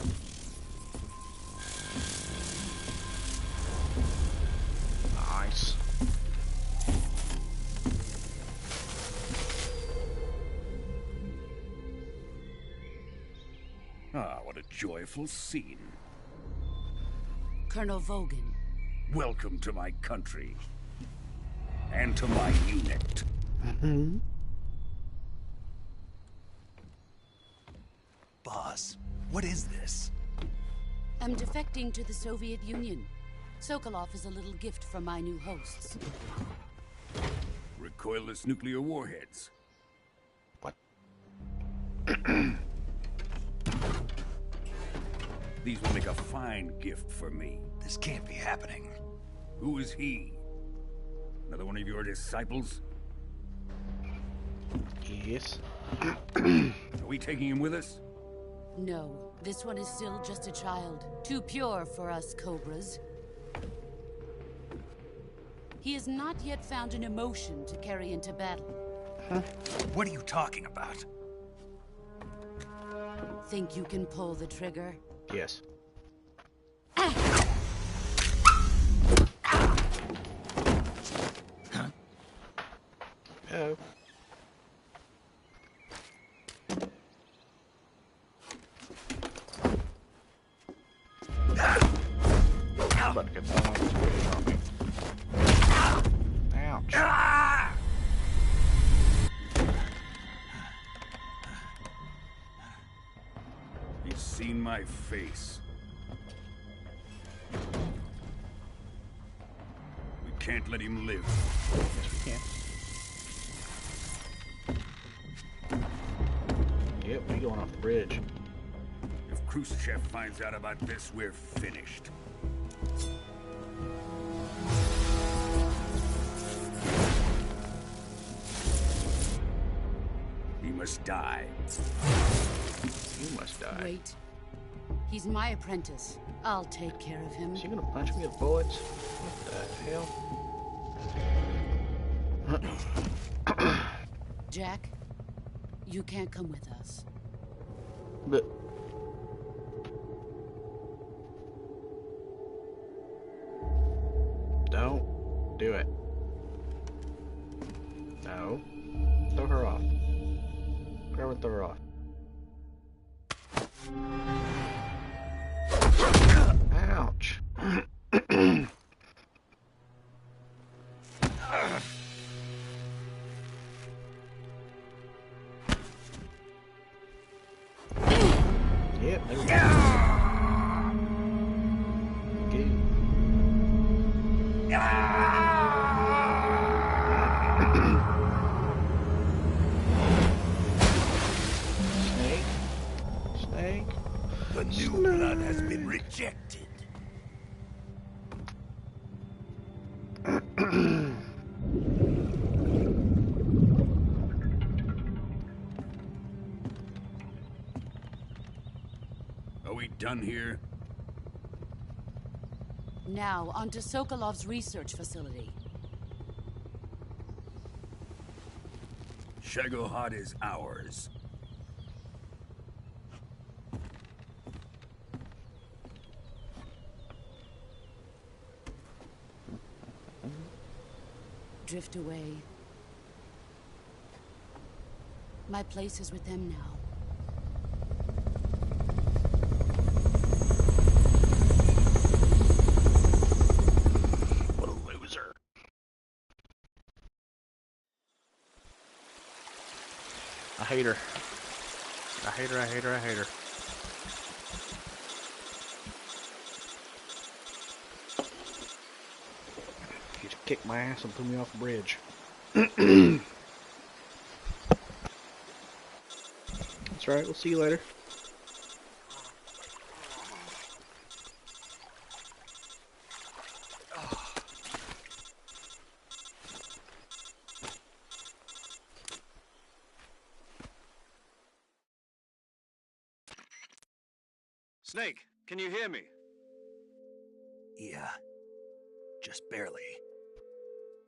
Nice. Ah, what a joyful scene. Colonel Vogan. Welcome to my country. And to my unit. Boss, what is this? I'm defecting to the Soviet Union. Sokolov is a little gift from my new hosts. Recoilless nuclear warheads. What? These will make a fine gift for me. This can't be happening. Who is he? Another one of your disciples? Yes. Are we taking him with us? No, this one is still just a child. Too pure for us Cobras. He has not yet found an emotion to carry into battle. Huh? What are you talking about? Think you can pull the trigger? Yes. Huh? Oh. I'm about to get thrown off this bridge on me. Ouch. He's seen my face. We can't let him live. Yes, we can. Yep, we going off the bridge. If Khrushchev finds out about this, we're finished. He must die. You must die. Wait. He's my apprentice. I'll take care of him. Is he gonna punch me with bullets? What the hell? Jack, you can't come with us. But don't do it. No. Throw her off. Grab her and throw her off. Ouch. Yep, there we go. Good. Snake? Snake? The new blood has been rejected. Are we done here? Now, onto Sokolov's research facility. Shagohod is ours. Drift away. My place is with them now. What a loser. I hate her. I hate her, I hate her, I hate her. She just kicked my ass and threw me off the bridge. That's right, we'll see you later. Snake, can you hear me? Yeah. Just barely.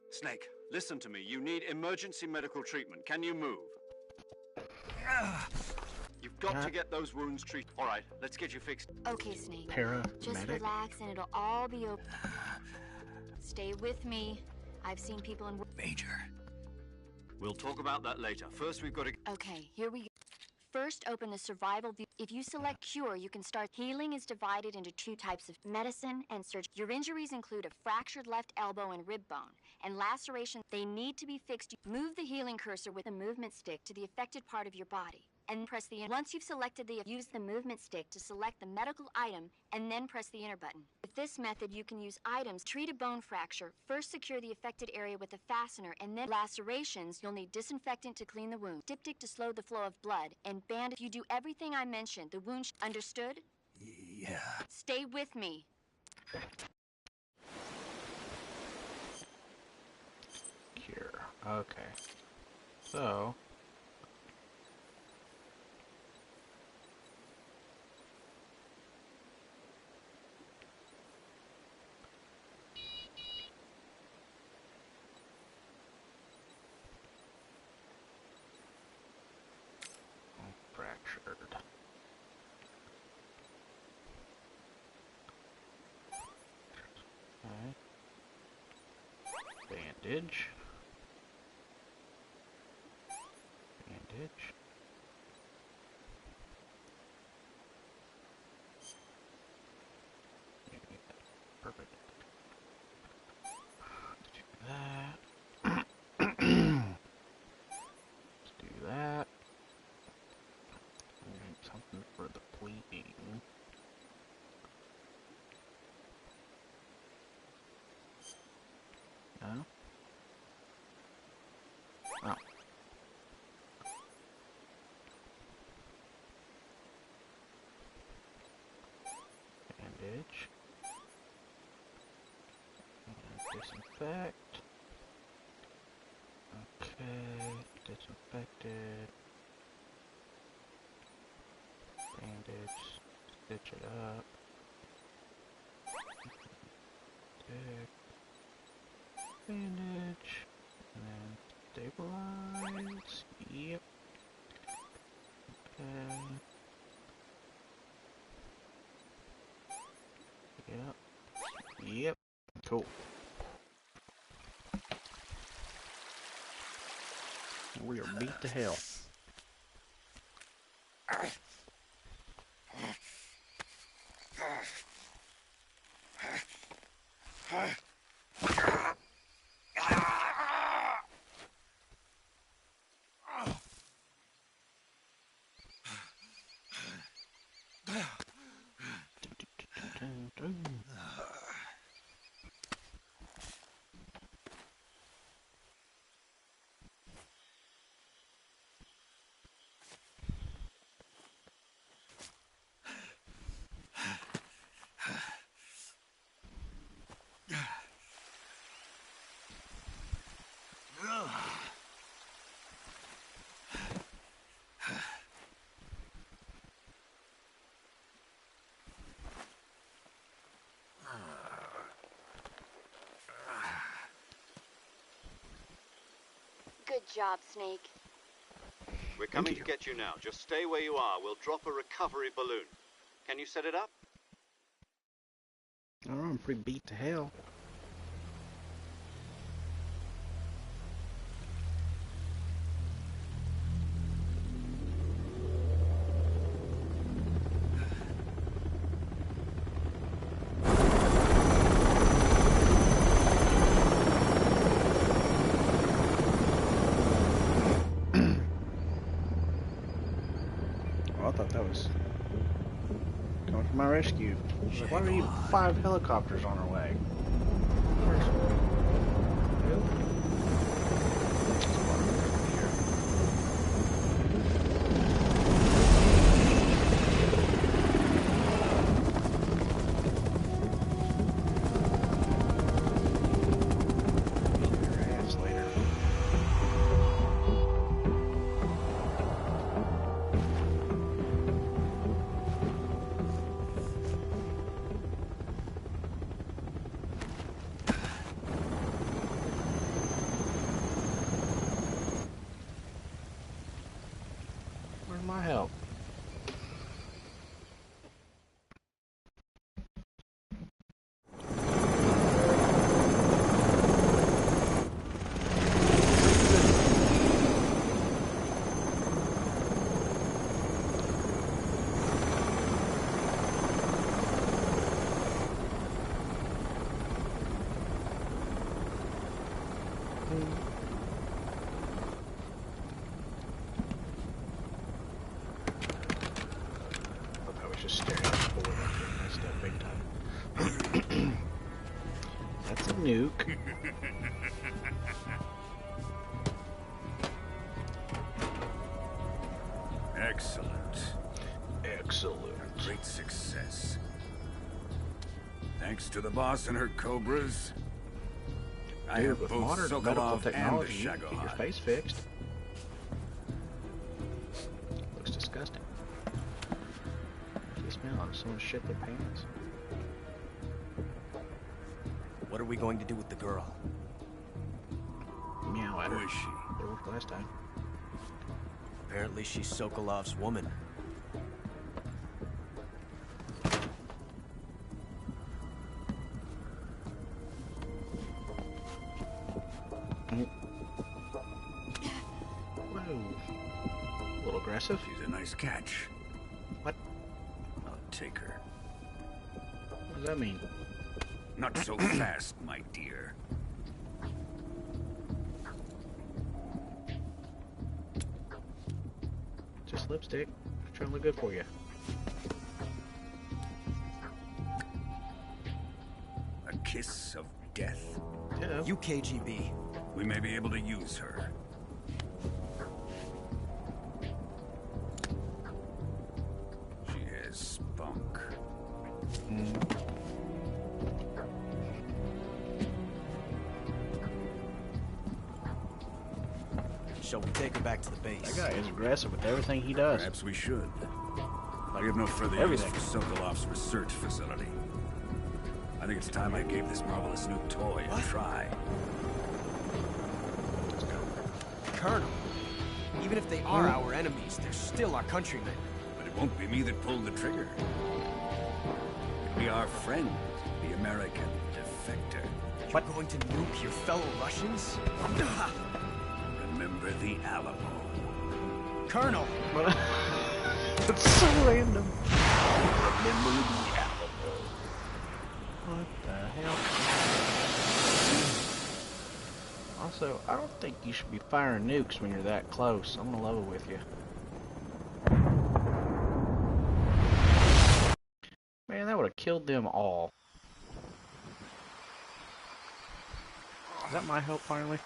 Snake, listen to me. You need emergency medical treatment. Can you move? You've got to get those wounds treated. All right, let's get you fixed. Okay, Snake. Just Paramedic? relax and it'll all be okay. Stay with me. I've seen people in... Major. We'll talk about that later. First, we've got to... Okay, here we go. First, open the survival view. If you select cure, you can start. Healing is divided into two types of medicine and surgery. Your injuries include a fractured left elbow and rib bone, and laceration. They need to be fixed. Move the healing cursor with a movement stick to the affected part of your body. and press the once you've selected use the movement stick to select the medical item and then press the enter button. With this method, you can use items. Treat a bone fracture. First secure the affected area with a fastener, and then lacerations, you'll need disinfectant to clean the wound, diptych to slow the flow of blood, and bandage. If you do everything I mentioned, the wound understood? Yeah. Stay with me. Cure. Okay. So... fractured. Okay. Bandage. Bandage. Perfect. Let's do that. Let's do that. Something for the bleeding. No? Oh. Bandage. And disinfect. Okay, disinfected. Bandage, stitch it up. Stick. Bandage. And then stabilize. Yep. Okay. Yep. Yep. Cool. We are beat to hell. Good job, Snake. We're coming to get you now. Just stay where you are. We'll drop a recovery balloon. Can you set it up? Oh, I'm pretty beat to hell. I thought that was coming for my rescue. I was like, why are you 5 helicopters on our way? Excellent. Excellent. A great success. Thanks to the boss and her cobras, I Dude, have with both modern medical Sokolov and the technology, you can get your Shagohod. face fixed. Looks disgusting. Can you smell it? Someone shit their pants. What are we going to do with the girl? Meow at her. Who is she? They worked last time. Apparently she's Sokolov's woman. Whoa. A little aggressive. She's a nice catch. What? I'll take her. What does that mean? Not so fast, my dear. Just lipstick. Trying to look good for you. A kiss of death. Yeah. You KGB. We may be able to use her. She has spunk. Shall we take her back to the base? That guy is aggressive with everything he does. Perhaps we should. We have no further Everything. use for Sokolov's research facility. I think it's time I gave this marvelous new toy a try. Colonel, even if they are our enemies, they're still our countrymen. But it won't be me that pulled the trigger. It'll be our friend, the American defector. You're going to nuke your fellow Russians? Remember the Alamo. Colonel! That's so random. Remember the Alamo. What the hell? Also, I don't think you should be firing nukes when you're that close. I'm gonna level with you. Man, that would have killed them all. Is that my help finally?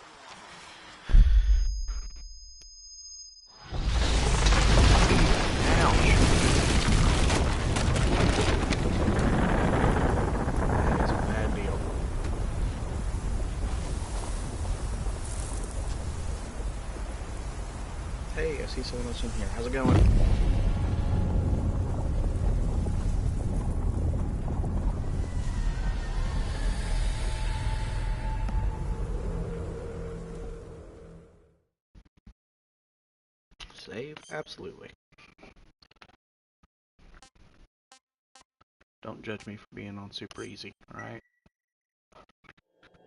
Hey, I see someone else in here. How's it going? Save? Absolutely. Don't judge me for being on super easy, alright?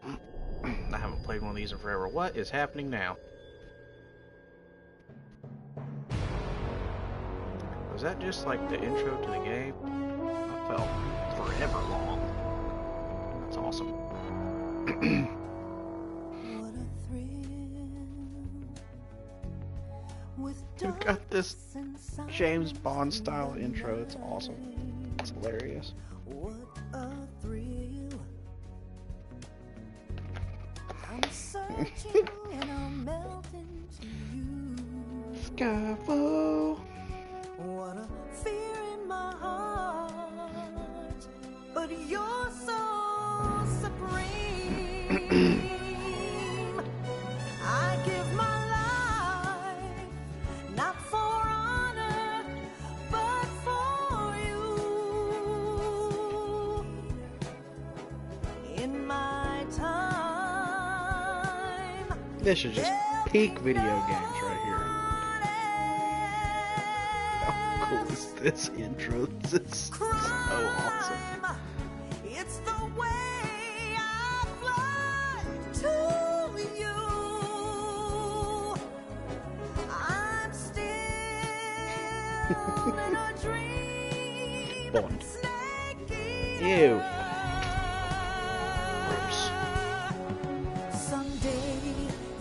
I haven't played one of these in forever. What is happening now? Was that just like the intro to the game? That felt forever long. That's awesome. You got this James Bond style intro. It's awesome. It's hilarious. What a thrill. I'm searching and I'm melting to you. Skyfall. What a fear in my heart. But you're so supreme. I give my life not for honor, but for you. In my time, This is just peak video games right here. How cool is this intro? This is so awesome. it's the way I fly to you. I'm still in a dream. Bond. Snake Eater. Ew. Gross. Someday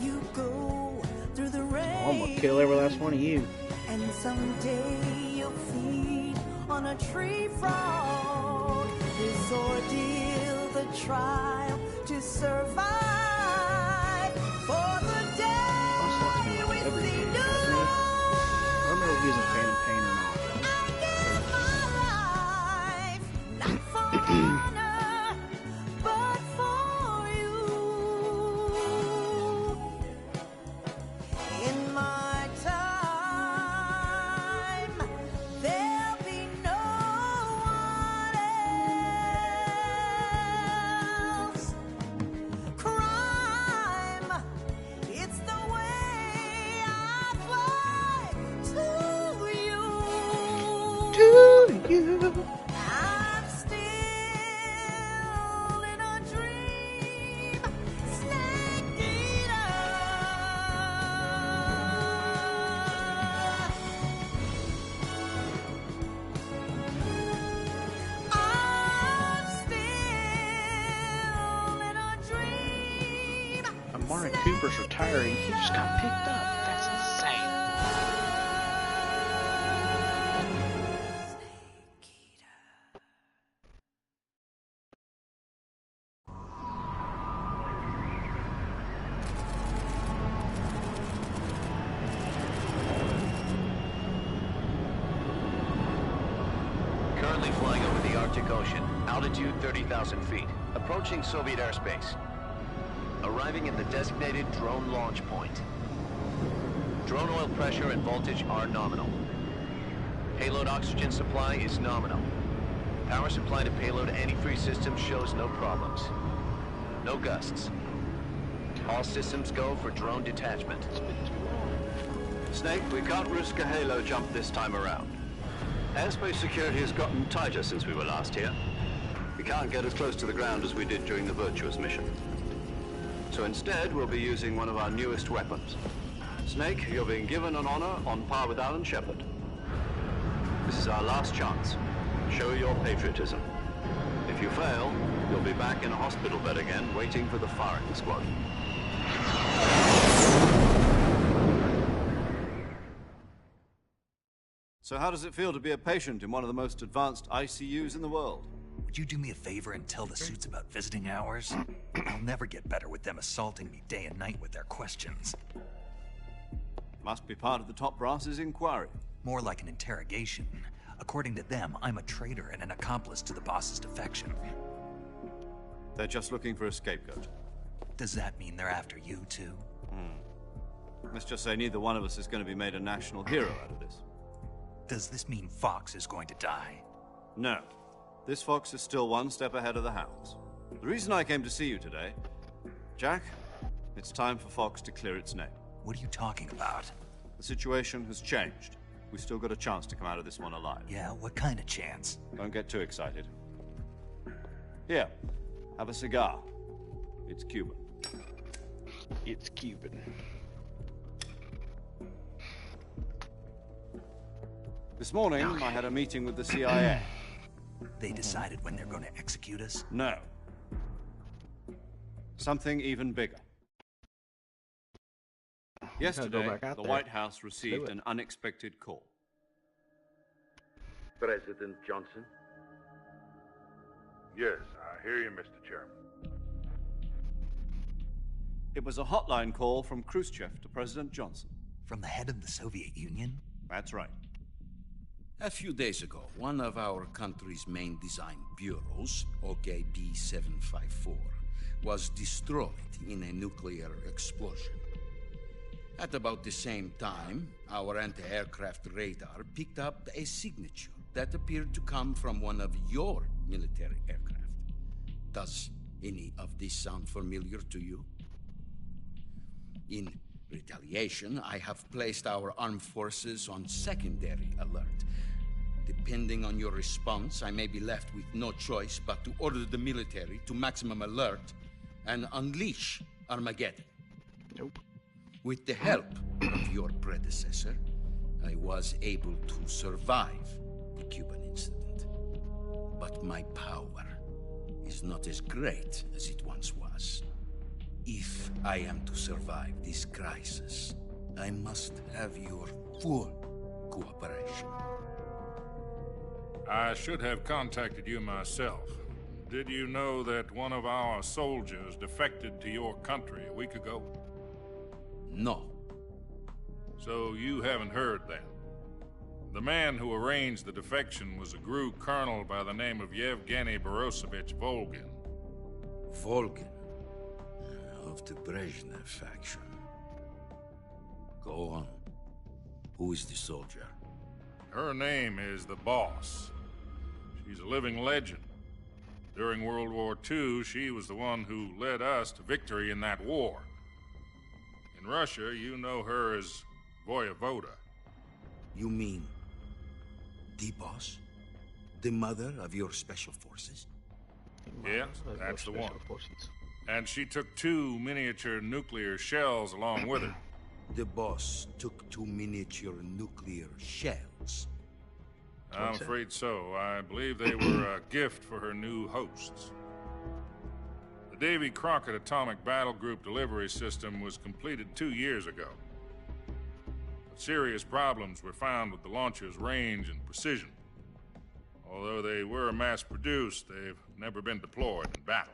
you go through the rain. Oh, I'm gonna kill every last one of you. And someday you'll feed on a tree frog. This ordeal, the trial to survive. for the day we see new life. I don't know if he's a Phantom Pain or not. Not for honor, but for you. In my time, there'll be no one else. Crime, it's the way I fly to you. I'm still in a dream, Snake Eater. I'm still in a dream. Amari Cooper's retiring. He just got picked up. That's insane. Currently flying over the Arctic Ocean. Altitude 30,000 feet. Approaching Soviet airspace. Arriving at the designated drone launch point. Drone oil pressure and voltage are nominal. Payload oxygen supply is nominal. Power supply to payload antifreeze system shows no problems. No gusts. All systems go for drone detachment. Snake, we can't risk a halo jump this time around. Airspace security has gotten tighter since we were last here. We can't get as close to the ground as we did during the Virtuous mission. So instead, we'll be using one of our newest weapons. Snake, you're being given an honor on par with Alan Shepard. This is our last chance. Show your patriotism. If you fail, you'll be back in a hospital bed again, waiting for the firing squad. So how does it feel to be a patient in one of the most advanced ICUs in the world? Would you do me a favor and tell the suits about visiting hours? I'll never get better with them assaulting me day and night with their questions. Must be part of the top brass's inquiry. More like an interrogation. According to them, I'm a traitor and an accomplice to the boss's defection. They're just looking for a scapegoat. Does that mean they're after you, too? Let's just say neither one of us is going to be made a national hero out of this. Does this mean Fox is going to die? No. This fox is still one step ahead of the hounds. The reason I came to see you today... Jack, it's time for Fox to clear its name. What are you talking about? The situation has changed. We've still got a chance to come out of this one alive. Yeah, what kind of chance? Don't get too excited. Here, have a cigar. It's Cuban. It's Cuban. This morning, I had a meeting with the CIA. They decided when they're going to execute us? No. Something even bigger. Yesterday, the White House received an unexpected call. President Johnson? Yes, I hear you, Mr. Chairman. It was a hotline call from Khrushchev to President Johnson. From the head of the Soviet Union? That's right. A few days ago, one of our country's main design bureaus, OKB-754, was destroyed in a nuclear explosion. At about the same time, our anti-aircraft radar picked up a signature that appeared to come from one of your military aircraft. Does any of this sound familiar to you? In retaliation, I have placed our armed forces on secondary alert. Depending on your response, I may be left with no choice but to order the military to maximum alert and unleash Armageddon. Nope. With the help of your predecessor, I was able to survive the Cuban incident. But my power is not as great as it once was. If I am to survive this crisis, I must have your full cooperation. I should have contacted you myself. Did you know that one of our soldiers defected to your country a week ago? No. So you haven't heard then? The man who arranged the defection was a GRU colonel by the name of Yevgeny Borosovich Volgin. Volgin? Of the Brezhnev faction. Go on. Who is the soldier? Her name is the Boss. She's a living legend. During World War II, she was the one who led us to victory in that war. In Russia, you know her as Voyevoda. You mean the Boss? The mother of your special forces? Yeah, that's the one. And she took 2 miniature nuclear shells along with her. The Boss took 2 miniature nuclear shells? I'm afraid so. I believe they were a gift for her new hosts. The Davy Crockett Atomic Battle Group delivery system was completed 2 years ago. But serious problems were found with the launcher's range and precision. Although they were mass-produced, they've never been deployed in battle.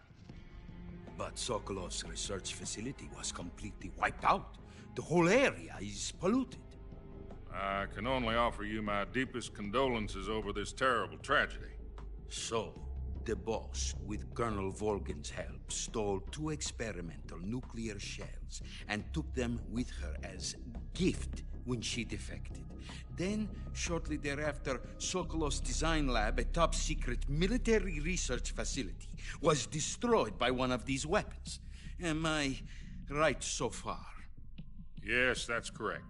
But Sokolov's research facility was completely wiped out. The whole area is polluted. I can only offer you my deepest condolences over this terrible tragedy. So, the Boss, with Colonel Volgin's help, stole 2 experimental nuclear shells and took them with her as gift when she defected. Then, shortly thereafter, Sokolov's design lab, a top-secret military research facility, was destroyed by one of these weapons. Am I right so far? Yes, that's correct.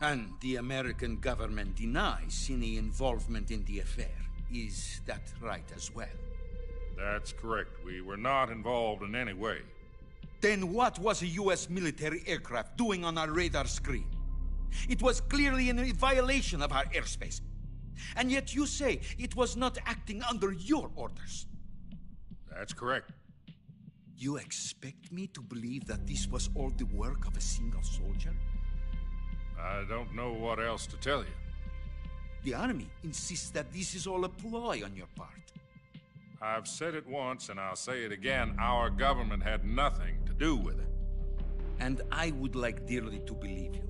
And the American government denies any involvement in the affair. Is that right as well? That's correct. We were not involved in any way. Then what was a U.S. military aircraft doing on our radar screen? It was clearly in violation of our airspace. And yet you say it was not acting under your orders. That's correct. You expect me to believe that this was all the work of a single soldier? I don't know what else to tell you. The Army insists that this is all a ploy on your part. I've said it once, and I'll say it again. Our government had nothing to do with it. And I would like dearly to believe you.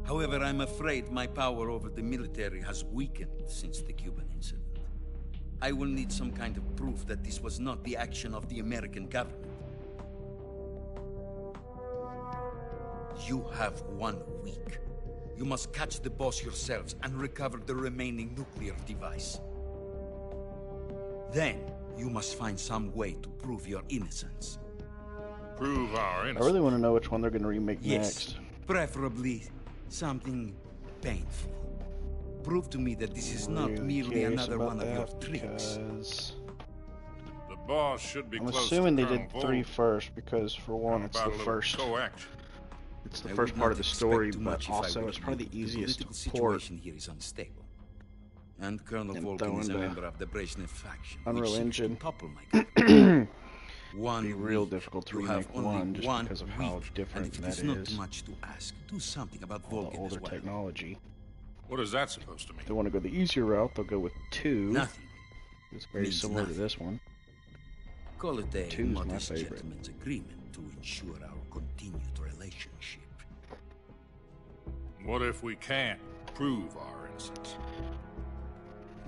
However, I'm afraid my power over the military has weakened since the Cuban incident. I will need some kind of proof that this was not the action of the American government. You have 1 week. You must catch the Boss yourselves and recover the remaining nuclear device. Then, you must find some way to prove your innocence. Prove our innocence? I really want to know which one they're going to remake Yes, next. preferably something painful. Prove to me that this is not merely another one of your tricks. The Boss should be I'm close assuming to they did Colonel 3 Volgin. first because, for one, it's the first. It's the first part of the story, but also it's probably the easiest to port. Here is unstable. And Colonel And Volgin is a member of the Brezhnev faction. Unreal which Engine. topple my It'd be real difficult to remake one just because of how different and if that it is not is. too much to ask, do something about All the Volgin older as well. technology. What is that supposed to mean? If they want to go the easier route, they'll go with 2. Nothing. It's very Means similar nothing. to this one. Call it a 2's my modest favorite. gentleman's agreement to ensure our continued relationship. What if we can't prove our innocence?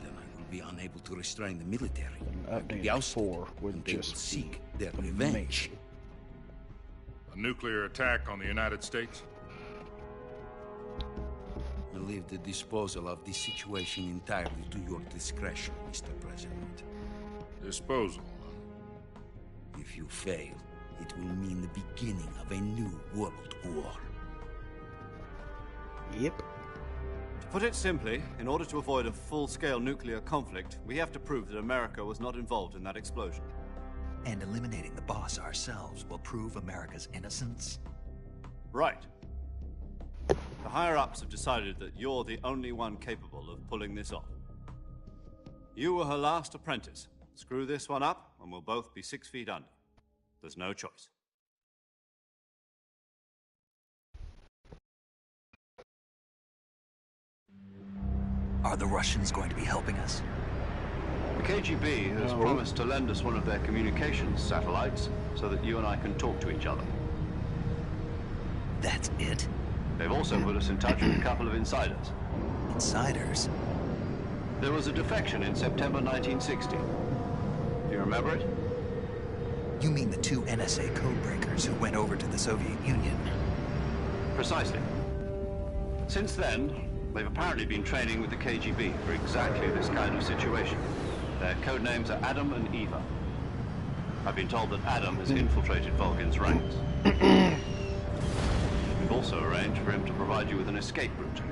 Then I will be unable to restrain the military. I will Update be ousted, 4 would and they will just seek be their revenge. A nuclear attack on the United States? I leave the disposal of this situation entirely to your discretion, Mr. President. Disposal? If you fail, it will mean the beginning of a new world war. Yep. To put it simply, in order to avoid a full-scale nuclear conflict, we have to prove that America was not involved in that explosion. And eliminating the Boss ourselves will prove America's innocence? Right. The higher-ups have decided that you're the only one capable of pulling this off. You were her last apprentice. Screw this one up, and we'll both be 6 feet under. There's no choice. Are the Russians going to be helping us? The KGB has promised to lend us one of their communications satellites so that you and I can talk to each other. That's it? They've also put us in touch with a couple of insiders. Insiders? There was a defection in September 1960. Do you remember it? You mean the 2 NSA codebreakers who went over to the Soviet Union? Precisely. Since then, they've apparently been training with the KGB for exactly this kind of situation. Their code names are Adam and Eva. I've been told that Adam has infiltrated Vulcan's ranks. We've also arranged for him to provide you with an escape route.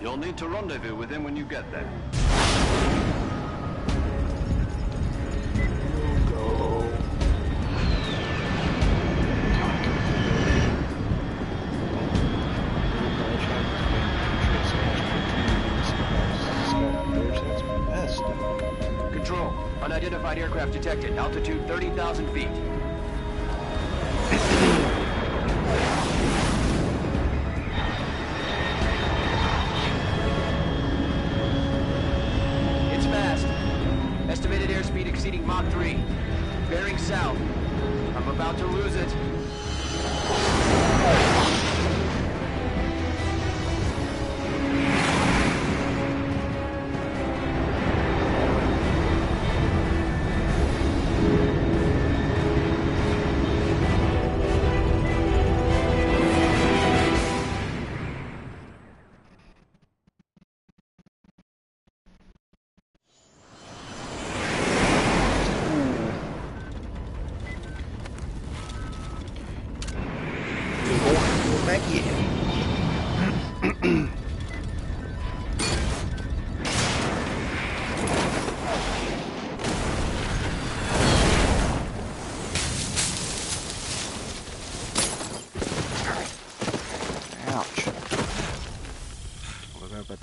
You'll need to rendezvous with him when you get there. Control, unidentified aircraft detected. Altitude 30,000 feet. It's fast. Estimated airspeed exceeding Mach 3. Bearing south. I'm about to lose it.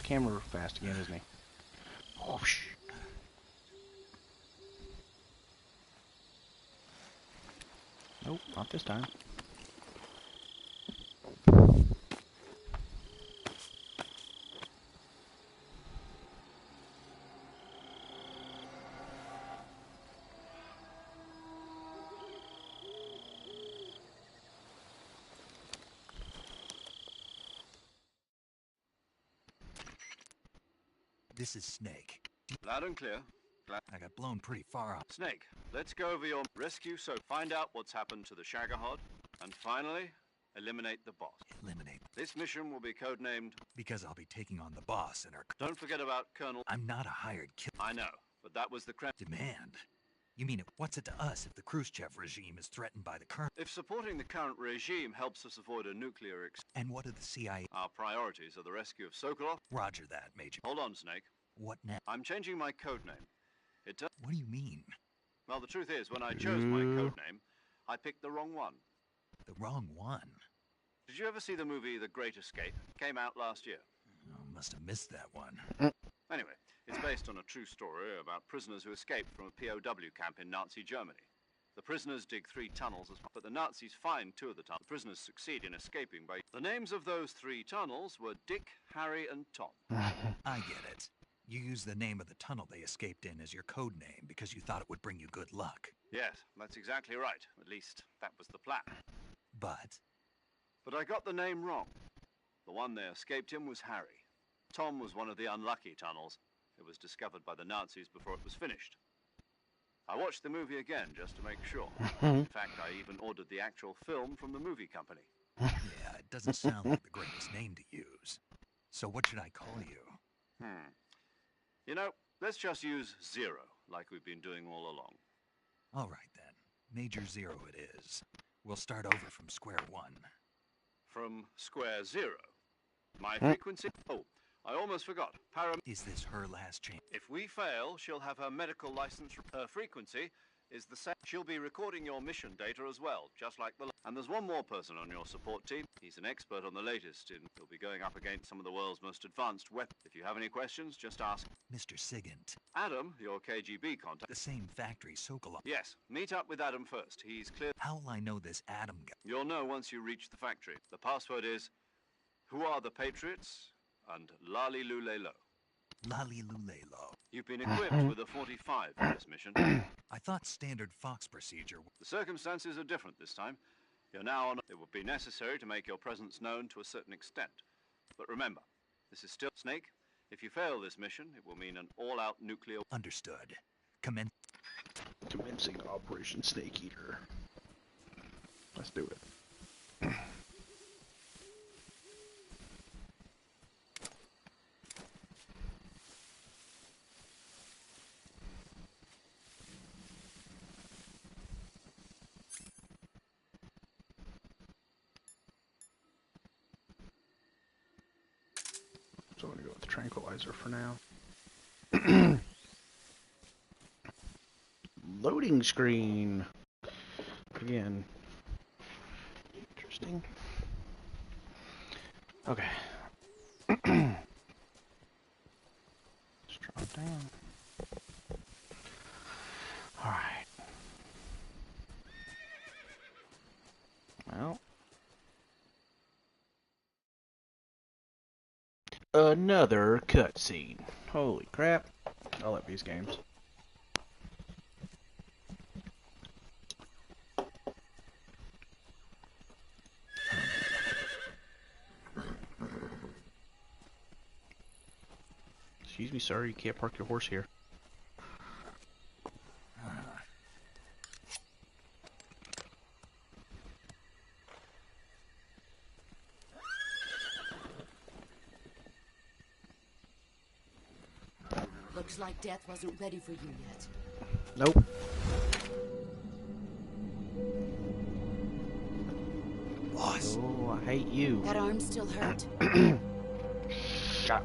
Camera fast again, isn't he? Oh, shh. Nope, not this time. This is Snake. Loud and clear. I got blown pretty far off. Snake, let's go over your rescue, so find out what's happened to the Shagahod, and finally, eliminate the boss. Eliminate? This mission will be codenamed... Because I'll be taking on the boss and our... Don't forget about Colonel... I'm not a hired killer. I know, but that was the demand. You mean, what's it to us if the Khrushchev regime is threatened by the current... If supporting the current regime helps us avoid a nuclear And what are the CIA... Our priorities are the rescue of Sokolov... Roger that, Major. Hold on, Snake. What now? I'm changing my code name. What do you mean? Well, the truth is, when I chose my code name, I picked the wrong one. The wrong one? Did you ever see the movie The Great Escape? Came out last year. Oh, must have missed that one. Anyway, it's based on a true story about prisoners who escaped from a POW camp in Nazi Germany. The prisoners dig 3 tunnels, but the Nazis find 2 of the tunnels. The prisoners succeed in escaping by... The names of those 3 tunnels were Dick, Harry, and Tom. I get it. You used the name of the tunnel they escaped in as your code name because you thought it would bring you good luck. Yes, that's exactly right. At least, that was the plan. But I got the name wrong. The one they escaped in was Harry. Tom was one of the unlucky tunnels. It was discovered by the Nazis before it was finished. I watched the movie again just to make sure. In fact, I even ordered the actual film from the movie company. Yeah, it doesn't sound like the greatest name to use. So what should I call you? You know, let's just use Zero, like we've been doing all along. All right, then. Major Zero it is. We'll start over from square one. From square zero? My frequency? Oh, I almost forgot. Is this her last chance? If we fail, she'll have her medical license. Her frequency is the same. She'll be recording your mission data as well, just like the... And there's one more person on your support team. He's an expert on the latest, and he'll be going up against some of the world's most advanced weapons. If you have any questions, just ask. Mr. Sigint. Adam, your KGB contact. The same factory, Sokolov. Yes, meet up with Adam first. He's clear. How'll I know this Adam guy? You'll know once you reach the factory. The password is, who are the Patriots? And Lali Lulelo. Lali Lulelo. You've been equipped with a 45 for this mission. I thought standard Fox procedure... The circumstances are different this time. You're now on. It would be necessary to make your presence known to a certain extent. But remember, this is still Snake. If you fail this mission, it will mean an all-out nuclear... Understood. Commencing Operation Snake Eater. Let's do it. So I'm going to go with the tranquilizer for now. Loading screen. Again. Interesting. Okay. Let's drop down. Alright. Well. Another cutscene. Holy crap. I love these games. Excuse me, sir, you can't park your horse here. Looks like death wasn't ready for you yet. Nope. Boss. Oh, I hate you. That arm still hurt. Shot.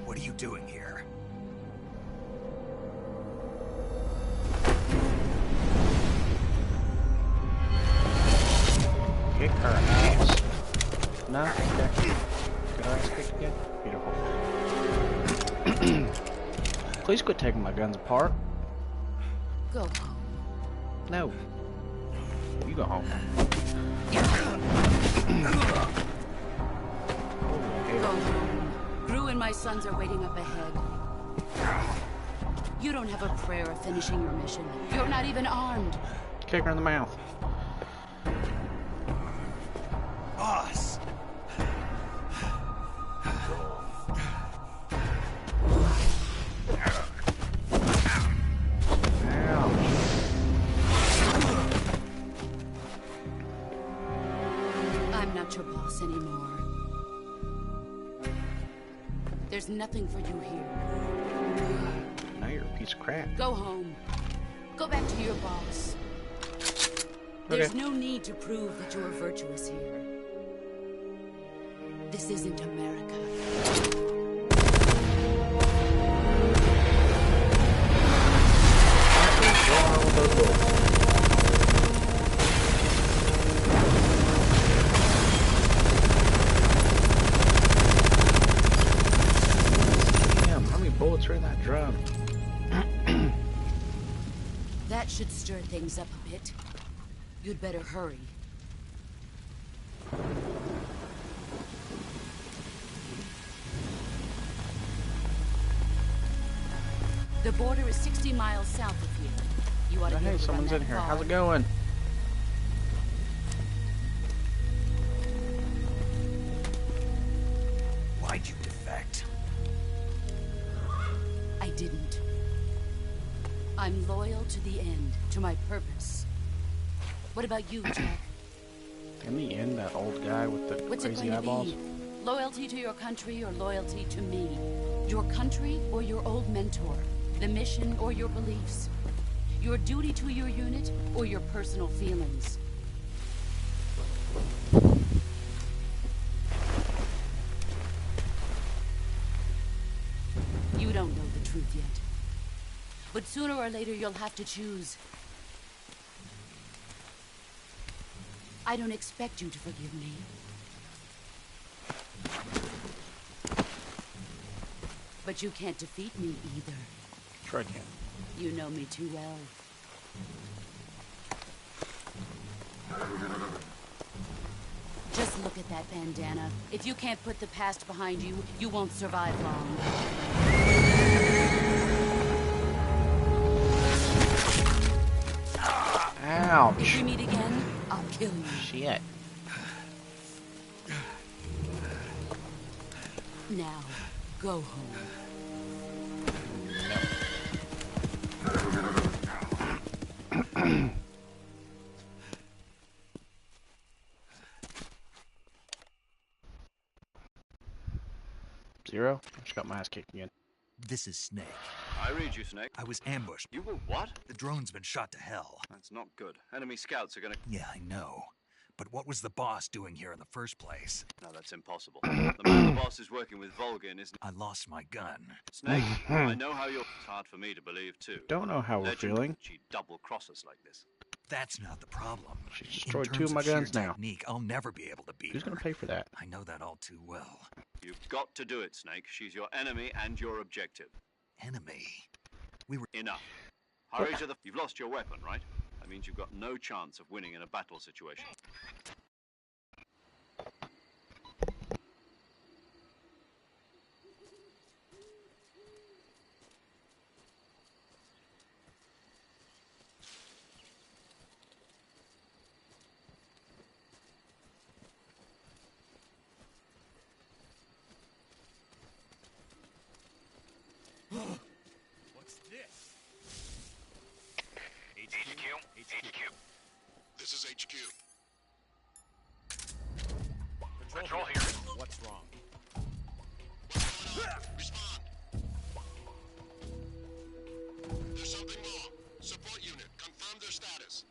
What are you doing here? Kick her ass. No? Okay. Good ass kicked again? Beautiful. Please quit taking my guns apart. Go home. No. You go home. Go home. Gru and my sons are waiting up ahead. You don't have a prayer of finishing your mission. You're not even armed. Kick her in the mouth. Boss! I'm not your boss anymore. There's nothing for you here. Now you're a piece of crap. Go home. Go back to your boss. There's no need to prove that you're virtuous here. This isn't America. Damn, how many bullets are in that drum? That should stir things up a bit. You'd better hurry. The border is 60 miles south of here. You ought to be able to someone's run in that here. car. How's it going? Why'd you defect? I didn't. I'm loyal to the end, to my purpose. What about you, Jack? In the end, that old guy with the What's it crazy going eyeballs. to be? Loyalty to your country or loyalty to me? Your country or your old mentor? The mission or your beliefs? Your duty to your unit or your personal feelings? You don't know the truth yet. But sooner or later you'll have to choose. I don't expect you to forgive me. But you can't defeat me either. Sure I can. You know me too well. Just look at that bandana. If you can't put the past behind you, you won't survive long. Ouch. If we meet again, I'll kill you. Shit. Now, go home. Zero? I just got my ass kicked again. This is Snake. I read you, Snake. I was ambushed. You were what? The drone's been shot to hell. That's not good. Enemy scouts are gonna... Yeah, I know. But what was the boss doing here in the first place? No, that's impossible. The man the boss is working with Volgin isn't... I lost my gun. Snake, I know how you're... It's hard for me to believe, too. Don't know how we're feeling. She'd double-cross us like this. That's not the problem. She's destroyed two of my guns now. Technique, I'll never be able to beat Who's gonna pay for that? I know that all too well. You've got to do it, Snake. She's your enemy and your objective. Enemy? We were... Enough. Hurry to the... You've lost your weapon, right? That means you've got no chance of winning in a battle situation. What's this? HQ. This is HQ. Control here. What's wrong? Respond. There's something wrong. Support unit, confirm their status.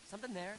Something there.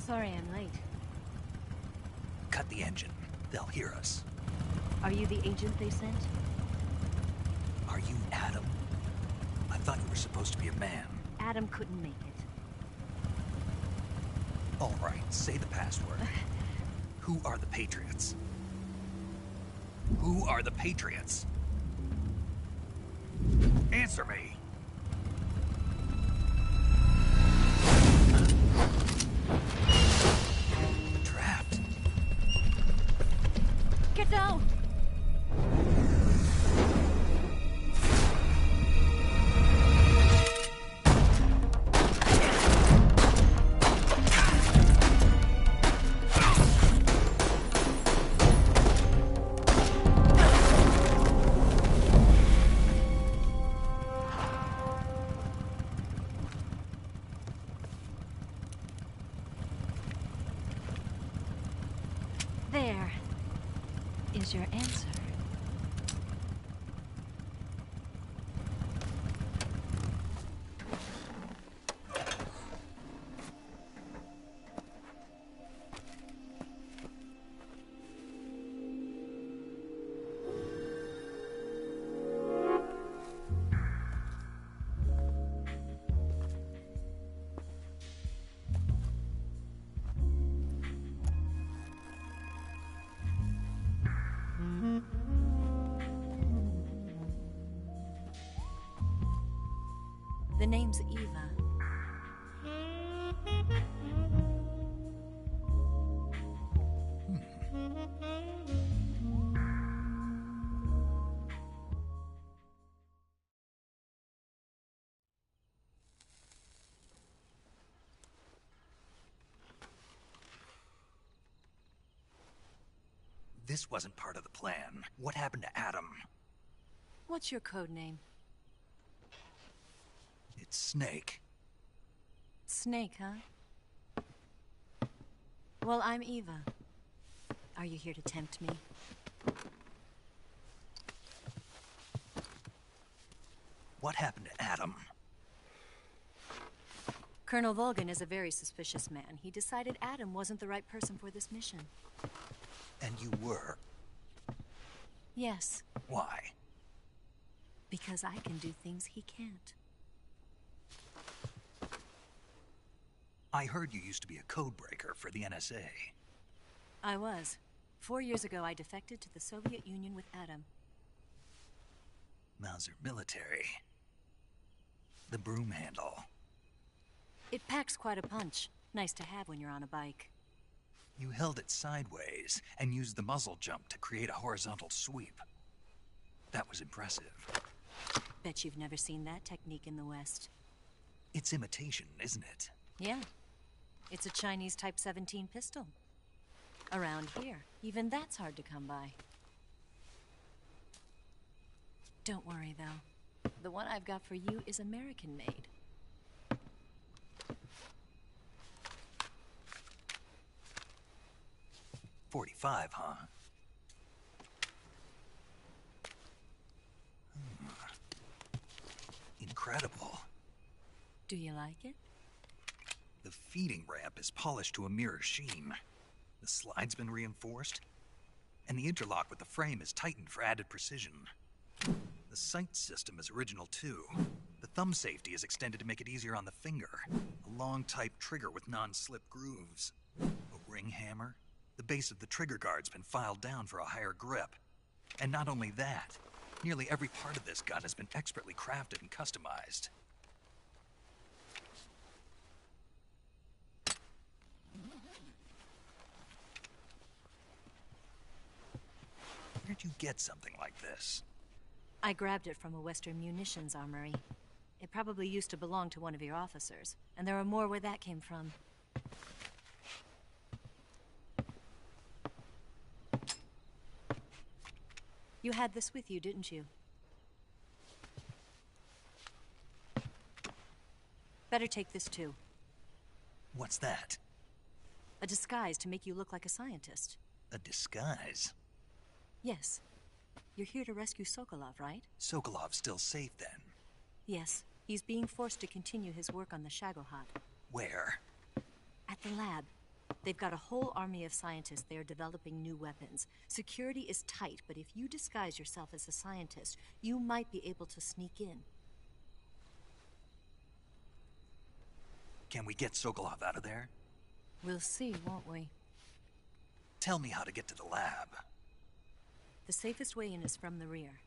Sorry I'm late. Cut the engine. They'll hear us. Are you the agent they sent? Are you Adam? I thought you were supposed to be a man. Adam couldn't make it. All right, say the password. Who are the Patriots? Who are the Patriots? Answer me! Trapped. Get down! There is your answer. The name's Eva. This wasn't part of the plan. What happened to Adam? What's your code name? It's Snake. Snake, huh? Well, I'm Eva. Are you here to tempt me? What happened to Adam? Colonel Volgan is a very suspicious man. He decided Adam wasn't the right person for this mission. And you were? Yes. Why? Because I can do things he can't. I heard you used to be a codebreaker for the NSA. I was. 4 years ago, I defected to the Soviet Union with Adam. Mauser military. The broom handle. It packs quite a punch. Nice to have when you're on a bike. You held it sideways and used the muzzle jump to create a horizontal sweep. That was impressive. Bet you've never seen that technique in the West. It's imitation, isn't it? Yeah. It's a Chinese Type 17 pistol. Around here, even that's hard to come by. Don't worry, though. The one I've got for you is American-made. .45, huh? Incredible. Do you like it? The feeding ramp is polished to a mirror sheen. The slide's been reinforced, and the interlock with the frame is tightened for added precision. The sight system is original too. The thumb safety is extended to make it easier on the finger. A long type trigger with non-slip grooves. A ring hammer. The base of the trigger guard's been filed down for a higher grip. And not only that, nearly every part of this gun has been expertly crafted and customized. Where'd you get something like this? I grabbed it from a Western munitions armory. It probably used to belong to one of your officers, and there are more where that came from. You had this with you, didn't you? Better take this too. What's that? A disguise to make you look like a scientist. A disguise? Yes. You're here to rescue Sokolov, right? Sokolov's still safe then? Yes. He's being forced to continue his work on the Shagohod. Where? At the lab. They've got a whole army of scientists there developing new weapons. Security is tight, but if you disguise yourself as a scientist, you might be able to sneak in. Can we get Sokolov out of there? We'll see, won't we? Tell me how to get to the lab. The safest way in is from the rear.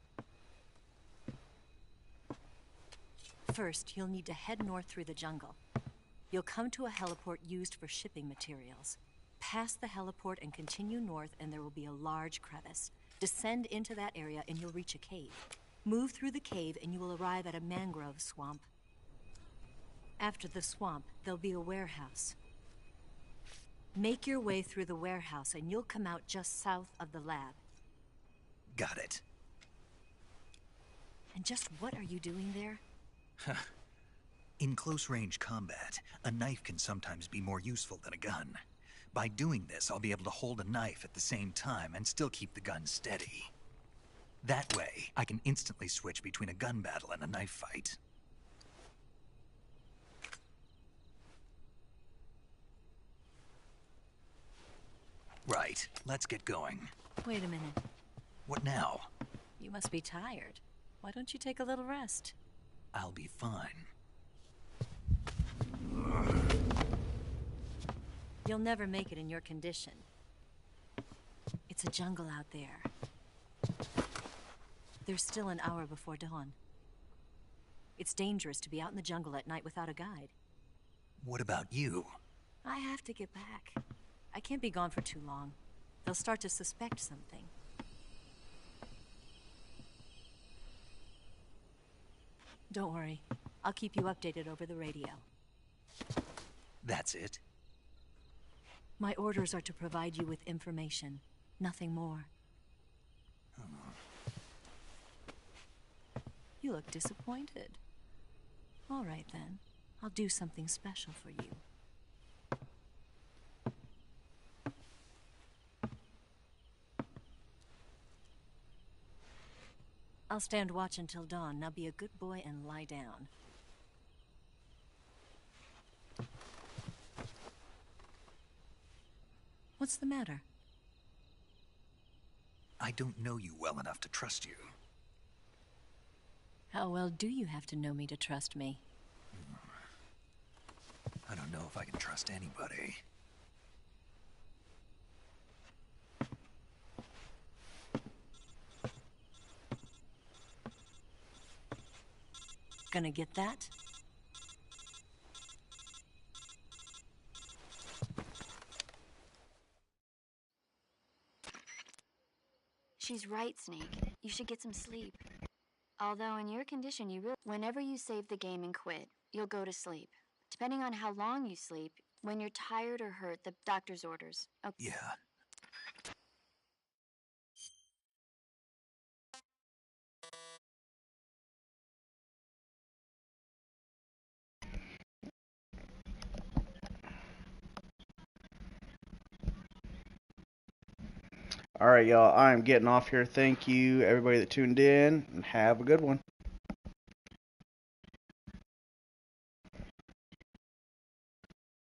First, you'll need to head north through the jungle. You'll come to a heliport used for shipping materials. Pass the heliport and continue north, and there will be a large crevice. Descend into that area and you'll reach a cave. Move through the cave and you will arrive at a mangrove swamp. After the swamp, there'll be a warehouse. Make your way through the warehouse and you'll come out just south of the lab. Got it. And just what are you doing there? In close-range combat, a knife can sometimes be more useful than a gun. By doing this, I'll be able to hold a knife at the same time and still keep the gun steady. That way, I can instantly switch between a gun battle and a knife fight. Right, let's get going. Wait a minute. What now? You must be tired. Why don't you take a little rest? I'll be fine. You'll never make it in your condition. It's a jungle out there. There's still an hour before dawn. It's dangerous to be out in the jungle at night without a guide. What about you? I have to get back. I can't be gone for too long. They'll start to suspect something. Don't worry. I'll keep you updated over the radio. That's it? My orders are to provide you with information, nothing more. You look disappointed. All right then. I'll do something special for you. I'll stand watch until dawn. Now be a good boy and lie down. What's the matter? I don't know you well enough to trust you. How well do you have to know me to trust me? I don't know if I can trust anybody. Gonna get that? She's right, Snake. You should get some sleep. Although in your condition, whenever you save the game and quit, you'll go to sleep. Depending on how long you sleep, when you're tired or hurt, the doctor's orders. Okay. Yeah. All right, y'all. I'm getting off here. Thank you, everybody that tuned in, and have a good one.